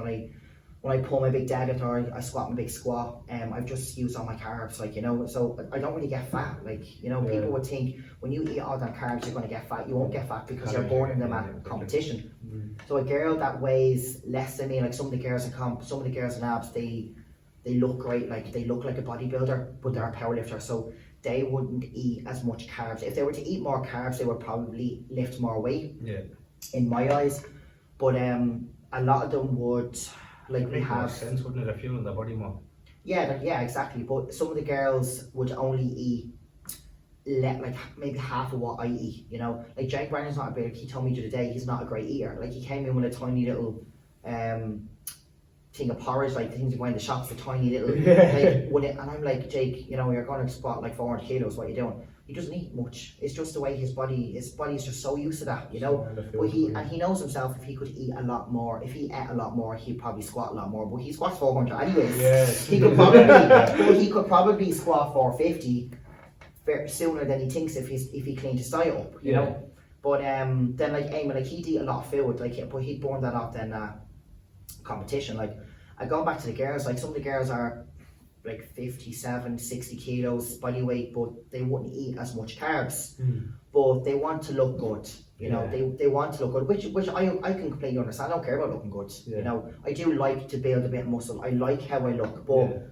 when I pull my big deadlift or I squat my big squat, I've just used all my carbs, like, you know, so I don't really get fat. Like, you know, people would think when you eat all that carbs, you're going to get fat. You won't get fat because you're burning them at competition. So a girl that weighs less than me, like some of the girls in comp, some of the girls in abs, they look great, like they look like a bodybuilder, but they're a powerlifter. So they wouldn't eat as much carbs. If they were to eat more carbs, they would probably lift more weight, in my eyes. But a lot of them would, like, we
Make more
have
sense, wouldn't it? They're fueling their body more.
yeah, exactly. But some of the girls would only eat like maybe half of what I eat, you know. Like Jake Brennan's not a big, he told me the other day he's not a great eater. Like he came in with a tiny little thing of porridge, like the things you buy in the shops, the tiny little like, and I'm like, Jake, you know, you're going to squat like 400 kilos, what are you doing? He doesn't eat much. It's just the way his body is just so used to that, you know. But he knows himself, if he could eat a lot more, if he ate a lot more, he'd probably squat a lot more. But he squats 400 anyways.
Yes.
He could probably squat 450 sooner than he thinks if he cleaned his diet up, you know. But then like Eamon, like he'd eat a lot of food, like, but he'd burn that off then competition. Like I go back to the girls, like some of the girls are like 57, 60 kilos body weight, but they wouldn't eat as much carbs, but they want to look good, you know. They want to look good, which I can completely understand. I don't care about looking good, you know. I do like to build a bit of muscle. I like how I look, but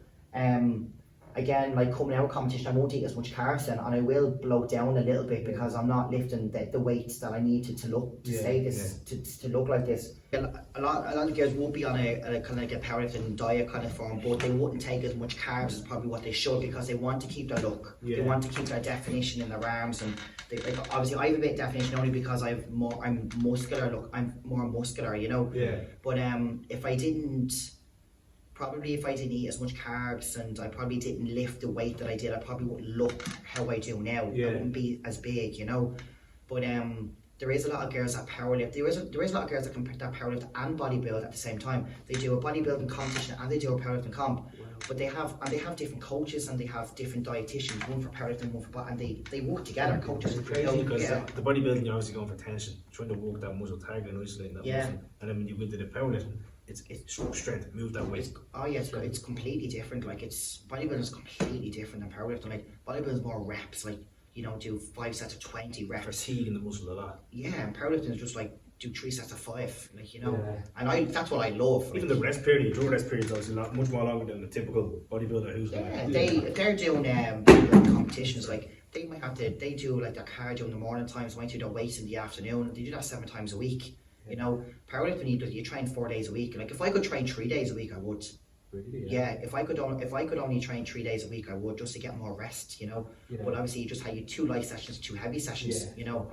again, like coming out of competition, I won't eat as much carbs then, and I will blow down a little bit because I'm not lifting the weights that I need to look to stay this to look like this. A lot of girls won't be on a kind of like a powerlifting diet kind of form, but they wouldn't take as much carbs as probably what they should because they want to keep their look. They want to keep their definition in their arms, and they, like, obviously I have a bit of definition only because I'm muscular. Look, I'm more muscular, you know. But if I didn't eat as much carbs and I probably didn't lift the weight that I did, I probably wouldn't look how I do now. I wouldn't be as big, you know. But there is a lot of girls that powerlift. There is a lot of girls that can powerlift and bodybuild at the same time. They do a bodybuilding competition and they do a powerlifting comp. But they have different coaches and they have different dietitians, one for powerlifting, one for body, and they work together. Coaches
It's crazy because the bodybuilding, you're obviously going for tension, trying to work that muscle, targeting, isolating that muscle, and then when you go into the powerlifting, it's strength, move that weight.
It's completely different. Like bodybuilding is completely different than powerlifting. Like bodybuilding is more reps, like, you know, do 5 sets of 20 reps.
Fatigue in the muscle a lot.
Yeah, and powerlifting is just like do 3 sets of 5, like, you know. And that's what I love.
Even the rest period, your rest period is obviously much more longer than the typical bodybuilder who's
if they're doing competitions, like they might have to, they do like their cardio in the morning times, might do their weights in the afternoon. They do that 7 times a week. You know, powerlifting, you train 4 days a week. Like if I could train 3 days a week, I would.
Really?
If I could only train 3 days a week, I would, just to get more rest, you know. But obviously, you just have 2 light sessions, 2 heavy sessions, you know.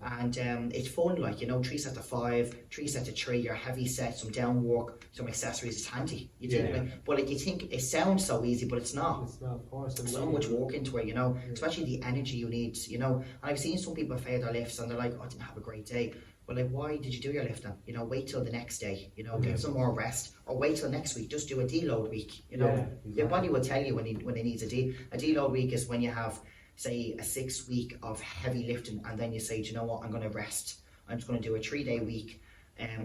And it's fun, like, you know, 3 sets of 5, 3 sets of 3, your heavy set, some down work, some accessories. It's handy. You think, you think it sounds so easy, but it's not.
It's not, of course.
So much work into it, you know. Especially the energy you need, you know. And I've seen some people fail their lifts and they're like, oh, I didn't have a great day. Well, like, why did you do your lifting? You know, wait till the next day, you know, get some more rest, or wait till next week, just do a deload week, you know. Your body will tell you when it needs a deload week is when you have, say, a 6 week of heavy lifting, and then you say, do you know what, I'm going to rest. I'm just going to do a 3-day week,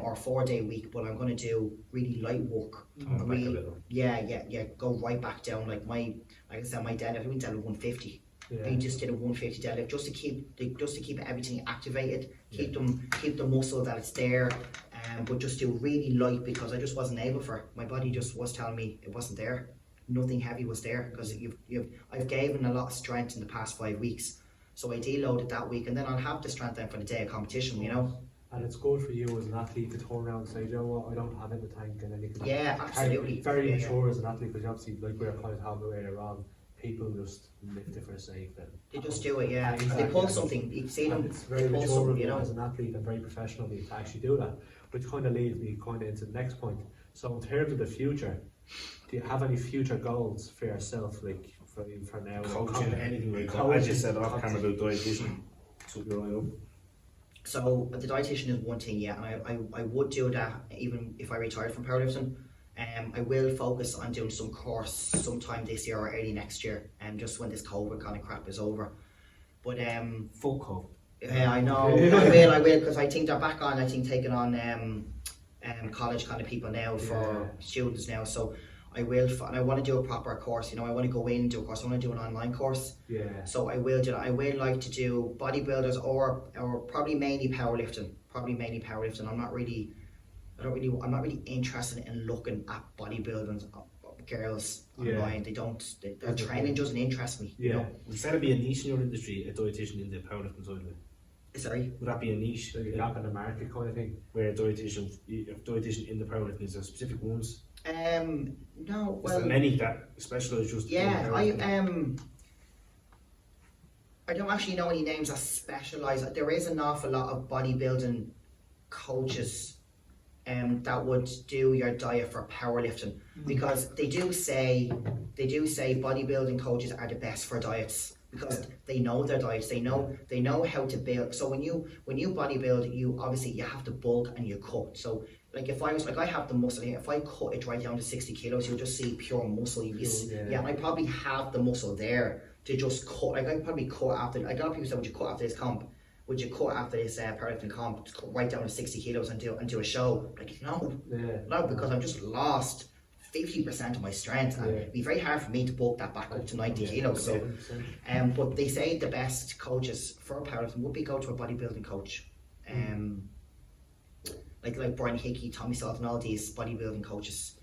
or a 4-day week, but I'm going to do really light work. Go right back down. Like I said, my deadlift, we deadlift 150. We just did a 150 deadlift just to keep everything activated, keep the muscle that it's there, but just do really light because I just wasn't able for it. My body just was telling me it wasn't there. Nothing heavy was there because I've given a lot of strength in the past 5 weeks, so I deloaded that week, and then I'll have the strength then for the day of competition, you know.
And it's good for you as an athlete to turn around and say, you know what, I don't have it in the tank, and then you can.
Absolutely.
Very mature as an athlete, because obviously, like we were kind of talking about earlier on, people just lift it for a sake. Then
they just do it, They pull something. You see them.
It's very mature, you know, as an athlete and very professional to actually do that. Which kind of leads me kind of into the next point. So in terms of the future, do you have any future goals for yourself, like for now?
Coaching, anything like that. I just said off camera about dietitian. So you're up.
So the dietitian is one thing, and I would do that even if I retired from powerlifting. I will focus on doing some course sometime this year or early next year, and just when this COVID kind of crap is over. But
Full COVID.
yeah, I know. I will, because I think they're back on. I think taking on college kind of people now for students now. So I will, and I want to do a proper course. You know, I want to go in, do a course. I want to do an online course.
Yeah.
So I will do that. I will like to do bodybuilders or probably mainly powerlifting. I'm not really interested in looking at bodybuilding girls online. Their training doesn't interest me.
Yeah. You know? Would that be a niche in your industry, a dietitian in the powerlifting side of it?
Sorry?
Would that be a niche?
So you're not in the market kind of thing?
Where a dietitian in the powerlifting, is there specific ones?
No, well...
Is there many that specialise just in powerlifting?
I don't actually know any names that specialise. There is an awful lot of bodybuilding coaches that would do your diet for powerlifting, because they do say bodybuilding coaches are the best for diets, because they know their diets, they know how to build. So when you bodybuild, you obviously have to bulk and you cut. So like if I was like, I have the muscle here, if I cut it right down to 60 kilos, you'll just see pure muscle. And I probably have the muscle there to just cut. Like I probably cut after, like a lot of people say, would you cut after this comp? Would you cut after this powerlifting comp, cut right down to 60 kilos and do a show? Like, no, because I've just lost 50% of my strength, and it'd be very hard for me to bulk that back up to 90 kilos. So, but they say the best coaches for powerlifting would be go to a bodybuilding coach, like Brian Hickey, Tommy Salt, and all these bodybuilding coaches.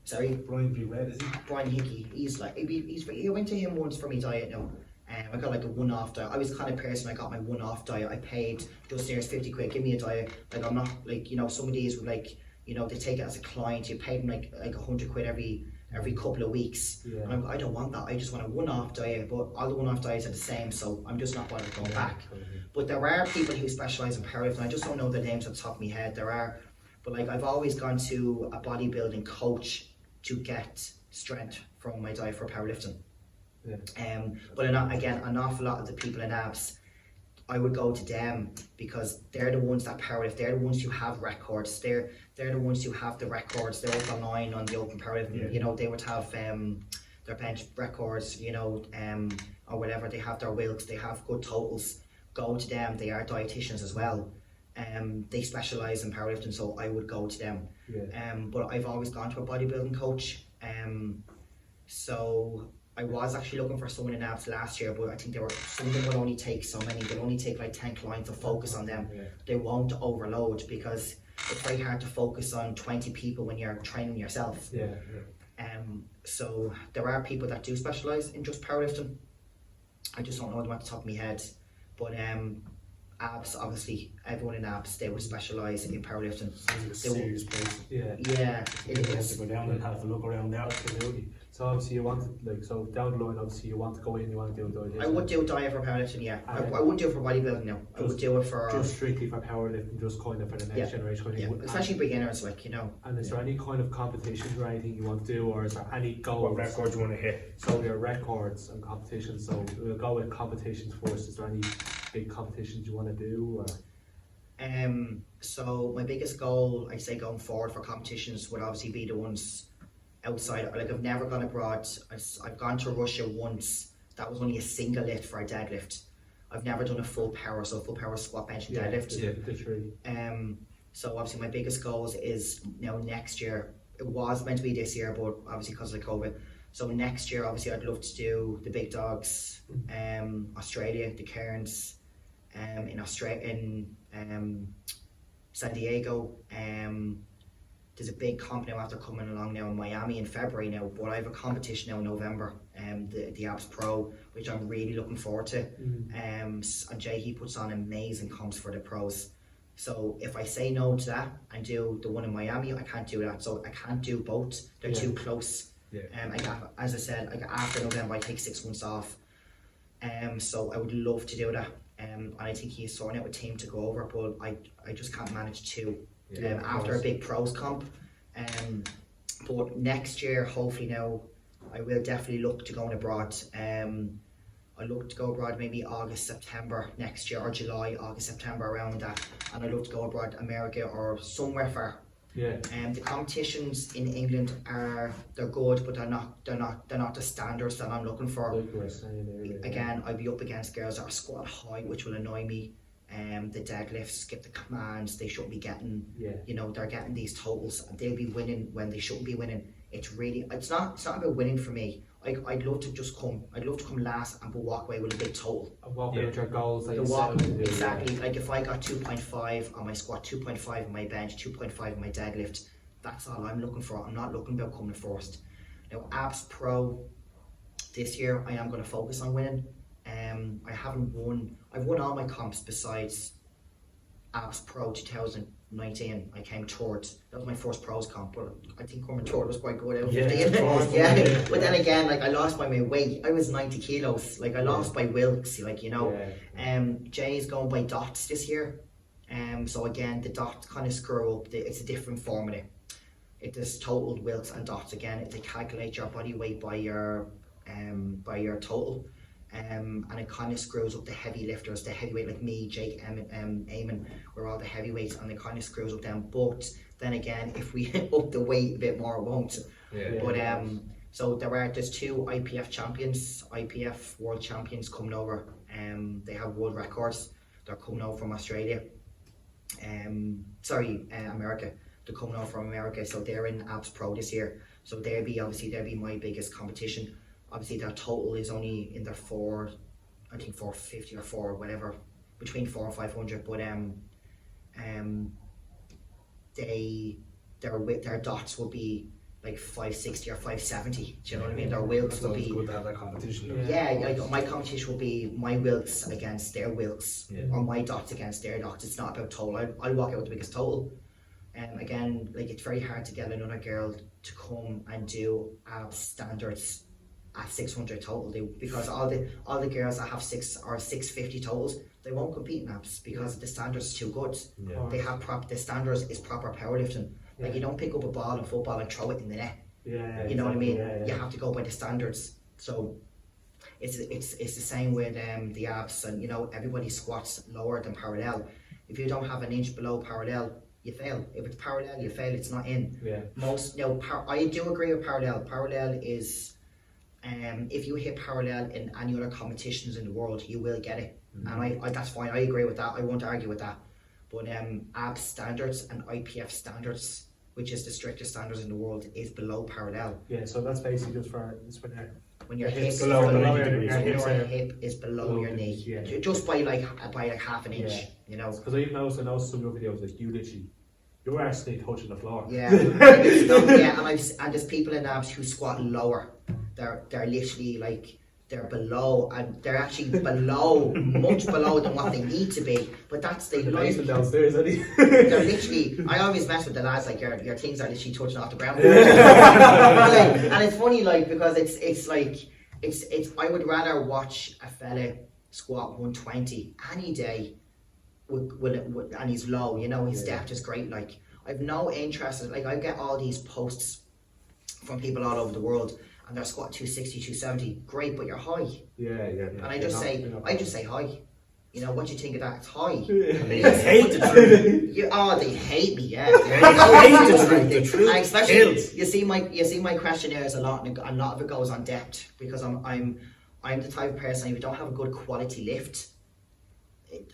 Sorry,
Brian Big Red, is he?
Brian Hickey, he went to him once for my diet now. I got like a one-off diet. I was the kind of person, I got my one-off diet. I paid just near 50 quid, give me a diet. Like I'm not like, you know, some of these would like, you know, they take it as a client. You pay them like 100 quid every couple of weeks. And I don't want that. I just want a one-off diet, but all the one-off diets are the same, so I'm just not bothered going back. But there are people who specialise in powerlifting. I just don't know the names off the top of my head. There are, but like I've always gone to a bodybuilding coach to get strength from my diet for powerlifting. But an awful lot of the people in abs, I would go to them because they're the ones that powerlift. They're the ones who have records. They're the ones who have the records. They're up online on the open powerlifting. You know, they would have their bench records. You know, or whatever. They have their wilks. They have good totals. Go to them. They are dietitians as well. They specialise in powerlifting, so I would go to them. But I've always gone to a bodybuilding coach. So I was actually looking for someone in abs last year, but I think some of them will only take so many. They'll only take like 10 clients to focus on them. They won't overload because it's very hard to focus on 20 people when you're training yourself. So there are people that do specialise in just powerlifting. I just don't know them at the top of my head. But abs, obviously, everyone in abs, they would specialise in powerlifting.
It's a serious place.
It is.
To go down and have a look around there.
Absolutely. So obviously you want to, like, so down the line, obviously you want to go in, you want to do a diet.
I would do a diet for powerlifting, yeah. I wouldn't do it for bodybuilding now. I would do it for...
Just strictly for powerlifting, just kind of for the next generation.
Especially beginners, like, you know.
And is there any kind of competitions or anything you want to do, or is there any goals?
What records you want to hit?
So your records and competitions, so we'll go with competitions first. Is there any big competitions you want to do? Or?
So my biggest goal, I'd say going forward for competitions would obviously be the ones outside. Like I've never gone abroad. I've gone to Russia once. That was only a single lift for a deadlift. I've never done a full power squat, bench, and deadlift.
Yeah, literally.
So obviously my biggest goals is now next year. It was meant to be this year, but obviously because of COVID. So next year, obviously, I'd love to do the big dogs, Australia, the Cairns, in Australia, in San Diego. There's a big comp now after coming along now in Miami in February now, but I have a competition now in November, the Abs Pro, which I'm really looking forward to. And Jay, he puts on amazing comps for the pros. So if I say no to that and do the one in Miami, I can't do that. So I can't do both. They're too close. As I said, after November, I take 6 months off. So I would love to do that. And I think he's sorting out a team to go over, but I just can't manage to. After a big pros comp. But next year, hopefully now, I will definitely look to going abroad. I look to go abroad maybe August, September next year, or July, August, September, around that. And I look to go abroad, America or somewhere far.
Yeah.
The competitions in England they're good, but they're not the standards that I'm looking for.
Like you were saying earlier.
Again, I'd be up against girls that are squat high, which will annoy me. The deadlifts, get the commands, they shouldn't be getting.
Yeah.
You know, they're getting these totals, and they'll be winning when they shouldn't be winning. It's not about winning for me. I'd love to come last and walk away with a big total.
And walk out your goals that
The
you
walk,
set out to do,
exactly.
yeah.
Like if I got 2.5 on my squat, 2.5 on my bench, 2.5 on my deadlift, that's all I'm looking for. I'm not looking about coming first. Now, Abs Pro, this year I am going to focus on winning. I haven't won. I've won all my comps besides Abs Pro 2019. I came third. That was my first pros comp, but I think coming third was quite good. Yeah. But then again, like I lost by my weight. I was 90 kilos. Like I lost by Wilks. Like you know, Jay's going by dots this year. So again, the dots kind of screw up. It's a different formula. It is total Wilks and dots again. They calculate your body weight by your total. And it kind of screws up the heavy lifters, the heavyweight like me, Jake, Eamon, we're all the heavyweights, and it kind of screws up them. But then again, if we up the weight a bit more, it won't. So there's 2 IPF champions, IPF world champions coming over. They have world records. They're coming over from Australia. America. They're coming over from America, so they're in Abs Pro this year. So they'll be my biggest competition. Obviously, their total is only in their 450 or 4 whatever, between 400 and 500. But their dots will be like 560 or 570. Do you know what I mean? Their Wilks will be.
Good to have that competition.
Like my competition will be my Wilks against their Wilks, or my dots against their dots. It's not about total. I'll walk out with the biggest total. Again, like it's very hard to get another girl to come and do abs standards at 600 total, because all the girls that have 6 or 650 totals, they won't compete in abs because the standards are too good. They have the standards is proper powerlifting. Like you don't pick up a ball in football and throw it in the net. You know what I mean? You have to go by the standards. So it's the same with the abs, and you know everybody squats lower than parallel. If you don't have an inch below parallel, you fail. If it's parallel, you fail. It's not in. I do agree with parallel. Parallel is. If you hit parallel in any other competitions in the world, you will get it, and I that's fine. I agree with that. I won't argue with that. But abs standards and IPF standards, which is the strictest standards in the world, is below parallel.
Yeah, so that's basically just
when your hip is below your knee, just by half an inch. You know,
because I noticed some of your videos like you're actually touching the floor.
And there's people in abs who squat lower. They're literally like they're below, and they're actually below, much below than what they need to be. But that's the
nice downstairs, isn't he?
They're literally. I always mess with the lads like your things are literally touching off the ground. And it's funny, like because it's I would rather watch a fella squat 120 any day, and he's low. You know, his depth is great. Like I've no interest. Like I get all these posts from people all over the world, and they're squatting 260, 270. Great, but you're high. And I just say hi. You know, what do you think of that? It's high.
They hate the truth.
They hate me. Yeah,
They hate the truth. The truth
especially
kills.
you see my questionnaires a lot, and a lot of it goes on depth, because I'm the type of person, if you don't have a good quality lift,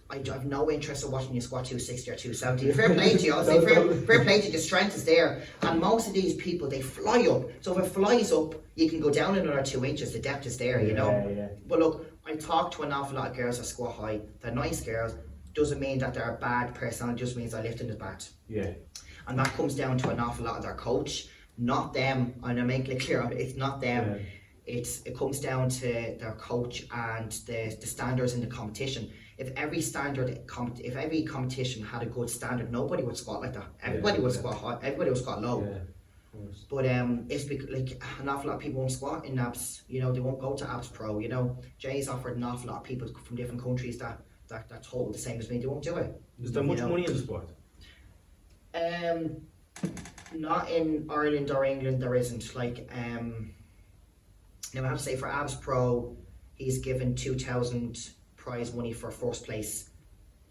I have no interest in watching you squat 260 or 270. Fair play to you. I'll say fair play to you. The strength is there, and most of these people, they fly up. So if it flies up, you can go down another 2 inches. The depth is there, you know. But look, I talk to an awful lot of girls that squat high. They're nice girls. Doesn't mean that they're a bad person. It just means their lifting is bad. And that comes down to an awful lot of their coach, not them. And I make it clear, it's not them. It comes down to their coach and the standards in the competition. If every competition had a good standard, nobody would squat like that. Everybody would squat high. Everybody would squat low. But it's because, like, an awful lot of people won't squat in abs. You know, they won't go to Abs Pro. You know, Jay's offered an awful lot of people from different countries that total the same as me. They won't do it.
Is there much money in the sport?
Not in Ireland or England. There isn't. Like, now I have to say, for Abs Pro, he's given 2,000 prize money for first place,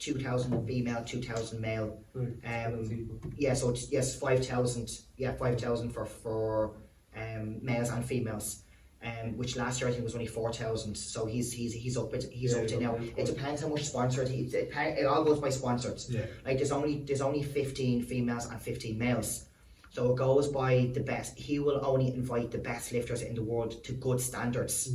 2,000 female, 2,000 male.
Right.
Yeah, so it's, yes, 5,000. Yeah, 5,000 for males and females. Which last year I think was only 4,000. So he's up to now. It depends how much sponsored. It all goes by sponsors.
Yeah.
Like there's only 15 females and 15 males. So it goes by the best. He will only invite the best lifters in the world to good standards.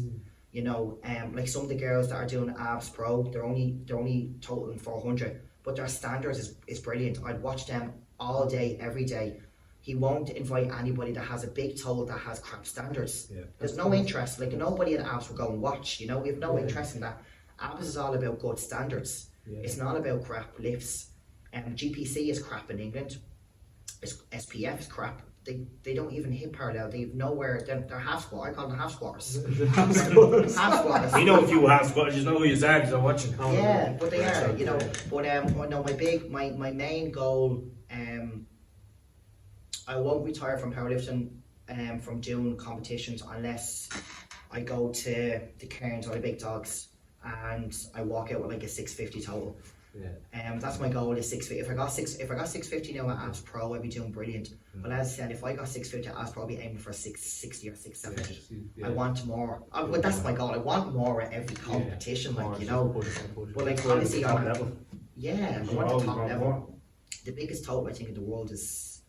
You know, like some of the girls that are doing abs pro, they're only totaling 400, but their standards is brilliant. I'd watch them all day, every day. He won't invite anybody that has a big toe that has crap standards.
Yeah.
There's no interest. Like nobody in abs will go and watch. You know, we have no interest in that. Abs is all about good standards. It's not about crap lifts. GPC is crap in England. SPF is crap. They don't even hit parallel. They've nowhere. They're half squat. I call them half squatters. Half squatters.
We know a few half squatters. You know who you are because I'm watching.
Yeah, but they are. You know. But no, my main goal. I won't retire from powerlifting. From doing competitions unless I go to the Cairns or the big dogs and I walk out with like a 650 total. That's my goal is 650. If I got 650 now at Abs Pro, I'd be doing brilliant. But as I said, if I got 650 at Abs Pro, I'd be aiming for 660 or 670. I want more. But that's my goal. I want more at every competition, like you know. But like honestly, I want the top level. The biggest total I think in the world is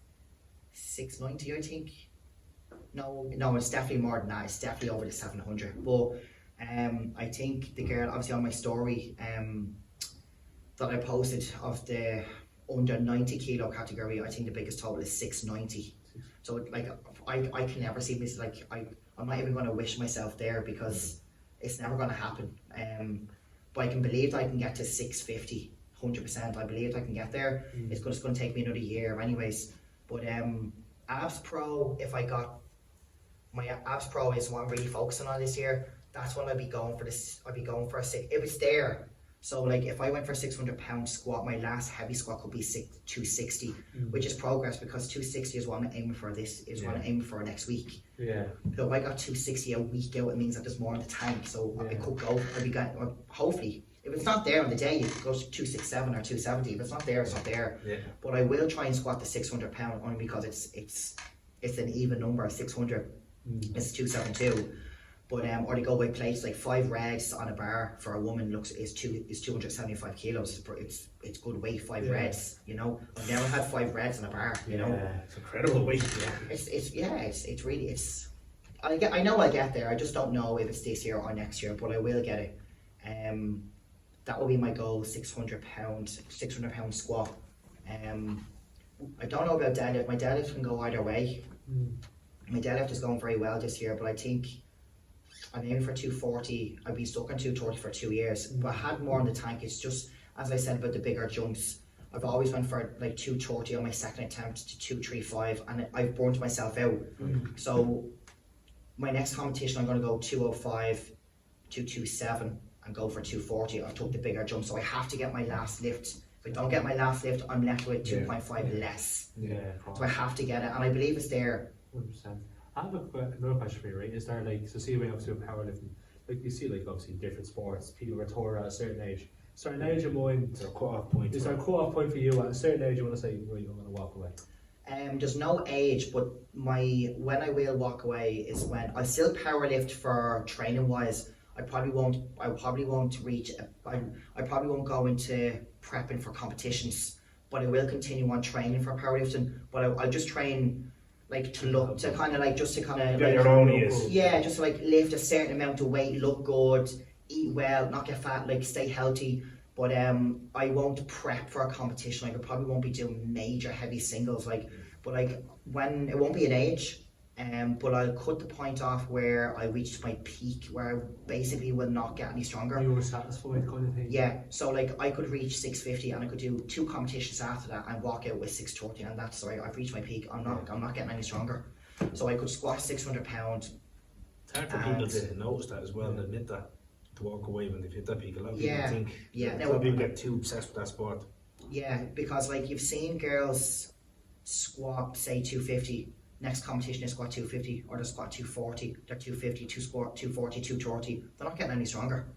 690. I think. No, it's definitely more than that. It's definitely over the 700. But I think the girl, obviously on my story, that I posted of the under 90 kilo category, I think the biggest total is 690. So like I can never see this, like I'm not even going to wish myself there because it's never going to happen. But I can believe that I can get to 650, 100%. I believe I can get there. It's just going to take me another year anyways. But Abs Pro, if I got my Abs Pro is what I'm really focusing on this year. That's when I'd be going for this. I'd be going for a six. If it's there. So like if I went for a 600-pound squat, my last heavy squat could be 260, which is progress because 260 is what I'm aiming for. This is what I'm aiming for next week. Yeah. So if I got 260 a week out, it means that there's more in the tank. So I could go. I'd be going. Hopefully, if it's not there on the day, it goes to 267 or 270. If it's not there, it's not there. Yeah. But I will try and squat the 600-pound only because it's an even number. 600 is 272. But or to go by plates like 5 regs on a bar for a woman is 275 kilos. It's good weight, 5 regs. You know, I've never had 5 regs on a bar. You know,
it's incredible weight.
It's really. I know I'll get there. I just don't know if it's this year or next year, but I will get it. That will be my goal. 600-pound squat. I don't know about deadlift. My deadlift can go either way. My deadlift is going very well this year, but I think I'm aiming for 240. I've been stuck on 230 for 2 years, but I had more in the tank. It's just, as I said about the bigger jumps, I've always went for like 230 on my second attempt to 235, and I've burnt myself out. So my next competition, I'm going to go 205 to 227 and go for 240. I've took the bigger jump, so I have to get my last lift. If I don't get my last lift, I'm left with 2.5 less. So I have to get it, and I believe it's there.
100%. I have another question for you, right? Is there like, so see when obviously with powerlifting, like you see like obviously different sports, people retire at a certain age. Is there an age of mind?
Is there a cut-off point?
Is there a cut-off point for you at a certain age you want to say, right, I'm going to walk away?
There's no age, but when I will walk away is when I still powerlift for training wise. I probably won't go into prepping for competitions, but I will continue on training for powerlifting. But I'll just train like to look to kind of like just to kind of
get
like,
your own ears.
Yeah, just to like lift a certain amount of weight, look good, eat well, not get fat, like stay healthy. But I won't prep for a competition. Like I probably won't be doing major heavy singles. Like, but like when it won't be an age. But I'll cut the point off where I reached my peak, where I basically will not get any stronger.
You were satisfied, kind of thing.
Yeah, so like I could reach 650 and I could do 2 competitions after that and walk out with 630, and that's sorry, I've reached my peak. I'm not getting any stronger. So I could squat 600 pounds.
It's hard for people to notice that as well and admit that, to walk away when they've hit that peak. A lot of people think.
Yeah.
A lot of people get too obsessed with that sport.
Yeah, because like you've seen girls squat say 250. Next competition is squat 250, or they squat 240, they're 250, squat 240, 230. They're not getting any stronger.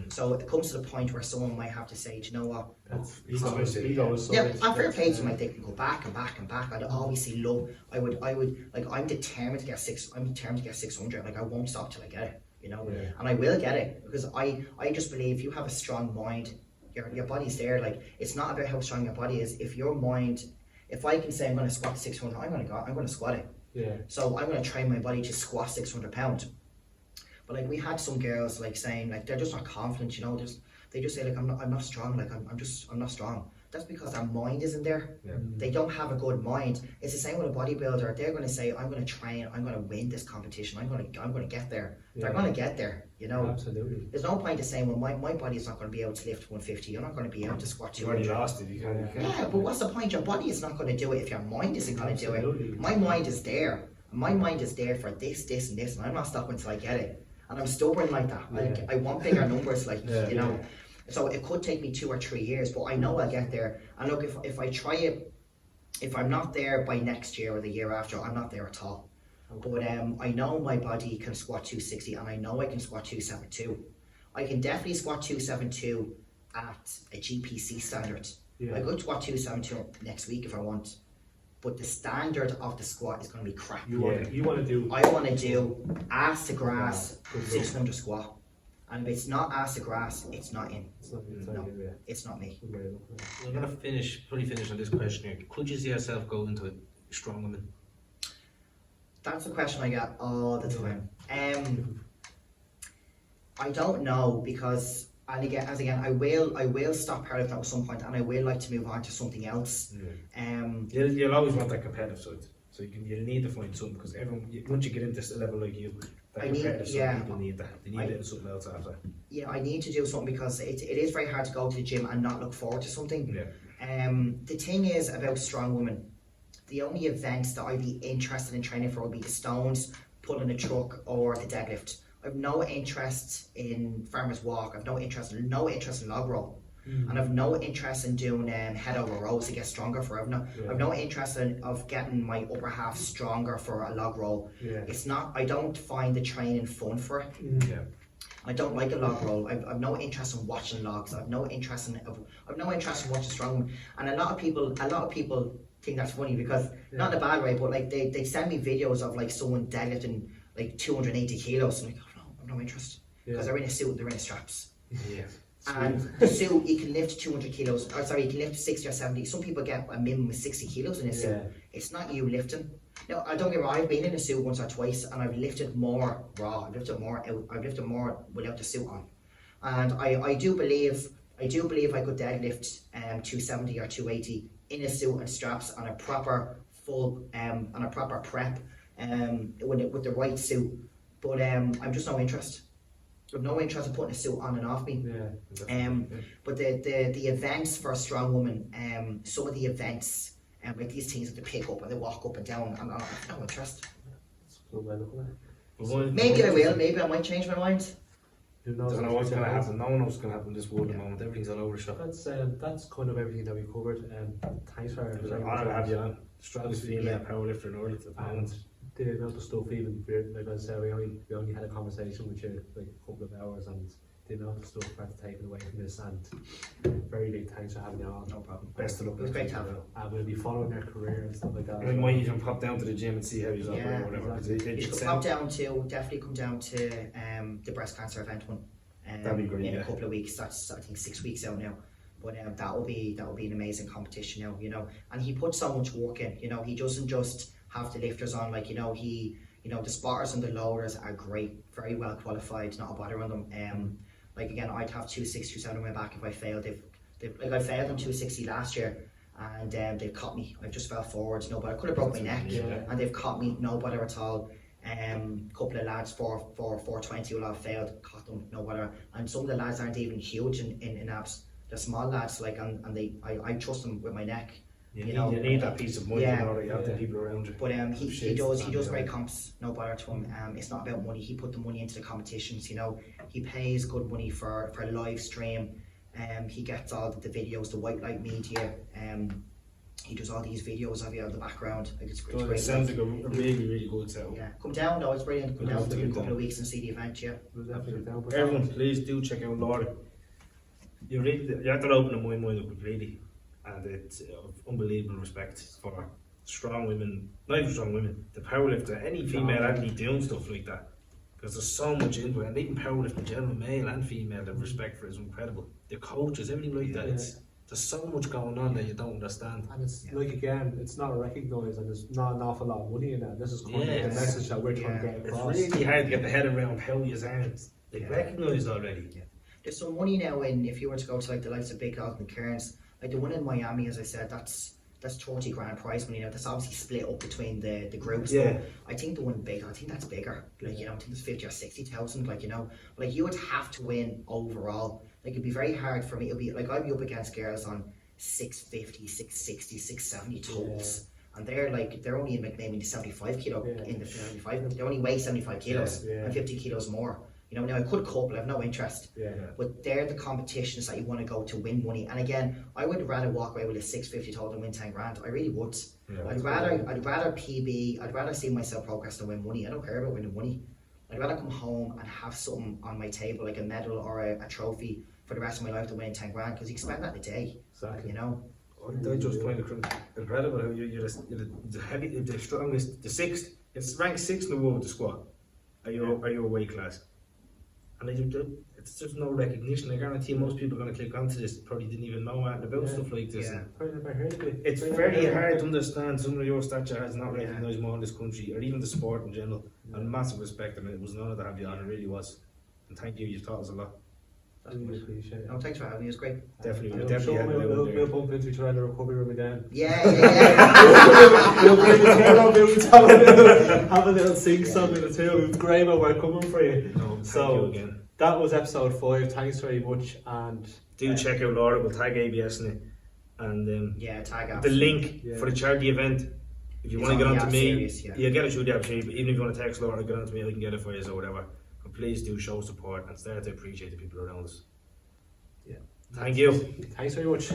So it comes to the point where someone might have to say, do you know what?
That's
ego
is
Yeah, and fair play to my dick and go back and back and back. I'd always say low. I would like I'm determined to get 600. Like I won't stop till I get it, you know.
Yeah.
And I will get it because I just believe if you have a strong mind, your body's there. Like it's not about how strong your body is. If your mind, if I can say I'm going to squat 600, I'm going to squat it.
Yeah.
So I'm going to train my body to squat 600 pounds. But like we had some girls like saying like they're just not confident, you know. They just say like I'm not strong. Like I'm not strong. That's because their mind isn't there.
Yeah.
They don't have a good mind. It's the same with a bodybuilder. They're going to say I'm going to train. I'm going to win this competition. I'm going to get there.
Yeah.
They're going to get there. You know.
Absolutely.
There's no point in saying well my body's not going to be able to lift 150. You're not going to be able to squat
You already
200.
lost it. You can't.
Yeah, but what's the point? Your body is not going to do it if your mind isn't going to do
Absolutely.
it. My mind is there. My mind is there for this, and this, and I'm not stopping until I get it. And I'm stubborn like that.
Yeah.
I want bigger numbers, like
Yeah,
you know. So it could take me 2 or 3 years, but I know I'll get there. And look, if I try it, if I'm not there by next year or the year after, I'm not there at all. But I know my body can squat 260, and I know I can squat 272. I can definitely squat 272 at a GPC standard.
Yeah.
I could squat 272 next week if I want. But the standard of the squat is going to be crap.
You want to do.
I want to do ass to grass 600 squat. And if it's not ass to grass, it's not in.
It's not
No.
you, yeah.
It's not me.
We're gonna finish on this question here. Could you see yourself go into a strong woman?
That's a question I get all the time. I don't know because, and again, I will stop powerlifting at some point, and I will like to move on to something else.
You'll always want that competitive side. So you'll need to find something because once you get into a level like you, that competitive side, people need that. They need it in something else after.
Yeah, I need to do something because it is very hard to go to the gym and not look forward to something.
Yeah.
The thing is about strong women, the only events that I'd be interested in training for would be the stones, pulling a truck, or the deadlift. I've no interest in farmer's walk. I've no interest in log roll. And I've no interest in doing head over rows to get stronger for. I've no interest of getting my upper half stronger for a log roll.
Yeah.
It's not. I don't find the training fun for it.
Yeah.
I don't like a log roll. I've no interest in watching logs. I've no interest in watching strong. And a lot of people think that's funny because not in a bad way, but like they send me videos of like someone deadlifting like 280 kilos. I'm like, I've no interest because they're in a suit and they're in straps.
Yeah.
And the suit, you can lift 200 kilos. Or sorry, you can lift 60 or 70. Some people get a minimum of 60 kilos in a suit. It's not you lifting. No, I don't get me wrong. I've been in a suit once or twice, and I've lifted more raw. I've lifted more out. I've lifted more without the suit on. And I do believe I could deadlift 270 or 280 in a suit and straps on a proper prep with the right suit. But I'm just no interest. I've no interest in putting a suit on and off me. But the events for a strong woman, some of the events, like these things that they pick up and they walk up and down, I'm not no interest. Maybe I will. Maybe I might change my mind.
Who knows?
I don't know what's going to happen. No one knows what's going to happen in this world at the moment. Everything's all over the shop.
That's kind of everything that we covered. Thanks for
It was an honour to have you on. Strongest female powerlifter in Ireland at the moment.
The amount of stuff, even like I said, we only had a conversation with you like a couple of hours, and the amount of stuff we had to take away from this. And very big thanks for having you on.
No problem.
Best of luck.
It was great to have you.
And we'll be following their career and stuff like that.
I might even pop down to the gym and see how he's
Yeah,
operating or whatever.
exactly.
You should definitely come down to the breast cancer event one.
That'd be great,
in
yeah.
a couple of weeks. That's I think 6 weeks out now. But that will be an amazing competition now, you know. And he puts so much work in, you know. He doesn't just have the lifters on, like, you know, the spotters and the loaders are great, very well qualified, not a bother on them. Like again, I'd have 260, 270 on my back if I failed. I failed in 260 last year, and they've caught me. I just fell forward, no bother. I could have broke my neck, and they've caught me, no bother at all. Couple of lads 420 will have failed, caught them, no bother. And some of the lads aren't even huge in abs. They're small lads, like, and I trust them with my neck. You
need that peace of mind, you know, that you have the people around you.
But he does great comps, no bother to him. It's not about money. He put the money into the competitions, you know. He pays good money for live stream. He gets all the videos, the white light media. he does all these videos of you in the background. Like it's great.
It sounds like a really, really good setup.
Yeah, come down though. It's brilliant. Come down in a couple of weeks and see the event. Yeah,
We'll definitely get down.
Everyone, please do check out Laura. You have to open my mind up completely, and it's unbelievable respect for strong women, not even strong women, the powerlifter, any female athlete doing stuff like that. Because there's so much into it, and even powerlifting in general, male and female, the respect for it is incredible. The coaches, everything like that. There's so much going on that you don't understand.
And it's like, again, it's not recognised, and there's not an awful lot of money in that. This is kind of the message that we're trying to get across.
It's really hard to get the head around how you aren't recognised already.
There's some money now in, if you were to go to like the likes of Big Dog and Cairns, like the one in Miami, as I said, that's 30 grand prize money now. That's obviously split up between the groups.
Yeah.
But I think the one big, I think that's bigger. Like, you know, I think it's 50 or 60,000, like, you know. Like, you would have to win overall. Like, it'd be very hard for me. It'd be like, I'd be up against girls on 650, 660, 670 totals. And they're only in like maybe the 75 kilo in the 75. They only weigh 75 kilos and 50 kilos more. You know, now I could couple, I have no interest. But they're the competitions that you want to go to win money. And again, I would rather walk away with a 650 total than win 10 grand. I really would. I'd rather PB, I'd rather see myself progress than win money. I don't care about winning money. I'd rather come home and have something on my table, like a medal or a trophy for the rest of my life, to win 10 grand, because you can spend that in a day.
Exactly.
You know?
I just find it incredible how you're the heavy, the strongest, the sixth. It's ranked 6th in the world with the squat. Are you a weight class? And it's just no recognition. I guarantee most people are going to click onto this probably didn't even know anything about stuff like this. It's very hard to understand someone of your stature has not recognised more in this country, or even the sport in general. And massive respect, and it was an honour to have you on. It really was. And thank you. You've taught us a lot.
I really appreciate it.
No, thanks for having me. It was great.
Definitely.
I'm sure we'll bump into each other in the recovery room again.
Yeah.
We'll bring the tail up, we'll have a little sing song in the tail. It was great, but we're coming for you.
No, thank you again.
That was episode 5. Thanks very much, and
do check out Laura. We'll tag ABS in it, and
tag
the link for the charity event. If you want to get on to me, you get it through the app. But even if you want to text Laura, get on to me. I can get it for you or whatever. But please do show support and start to appreciate the people around us.
Yeah.
Thank you.
Thanks very much.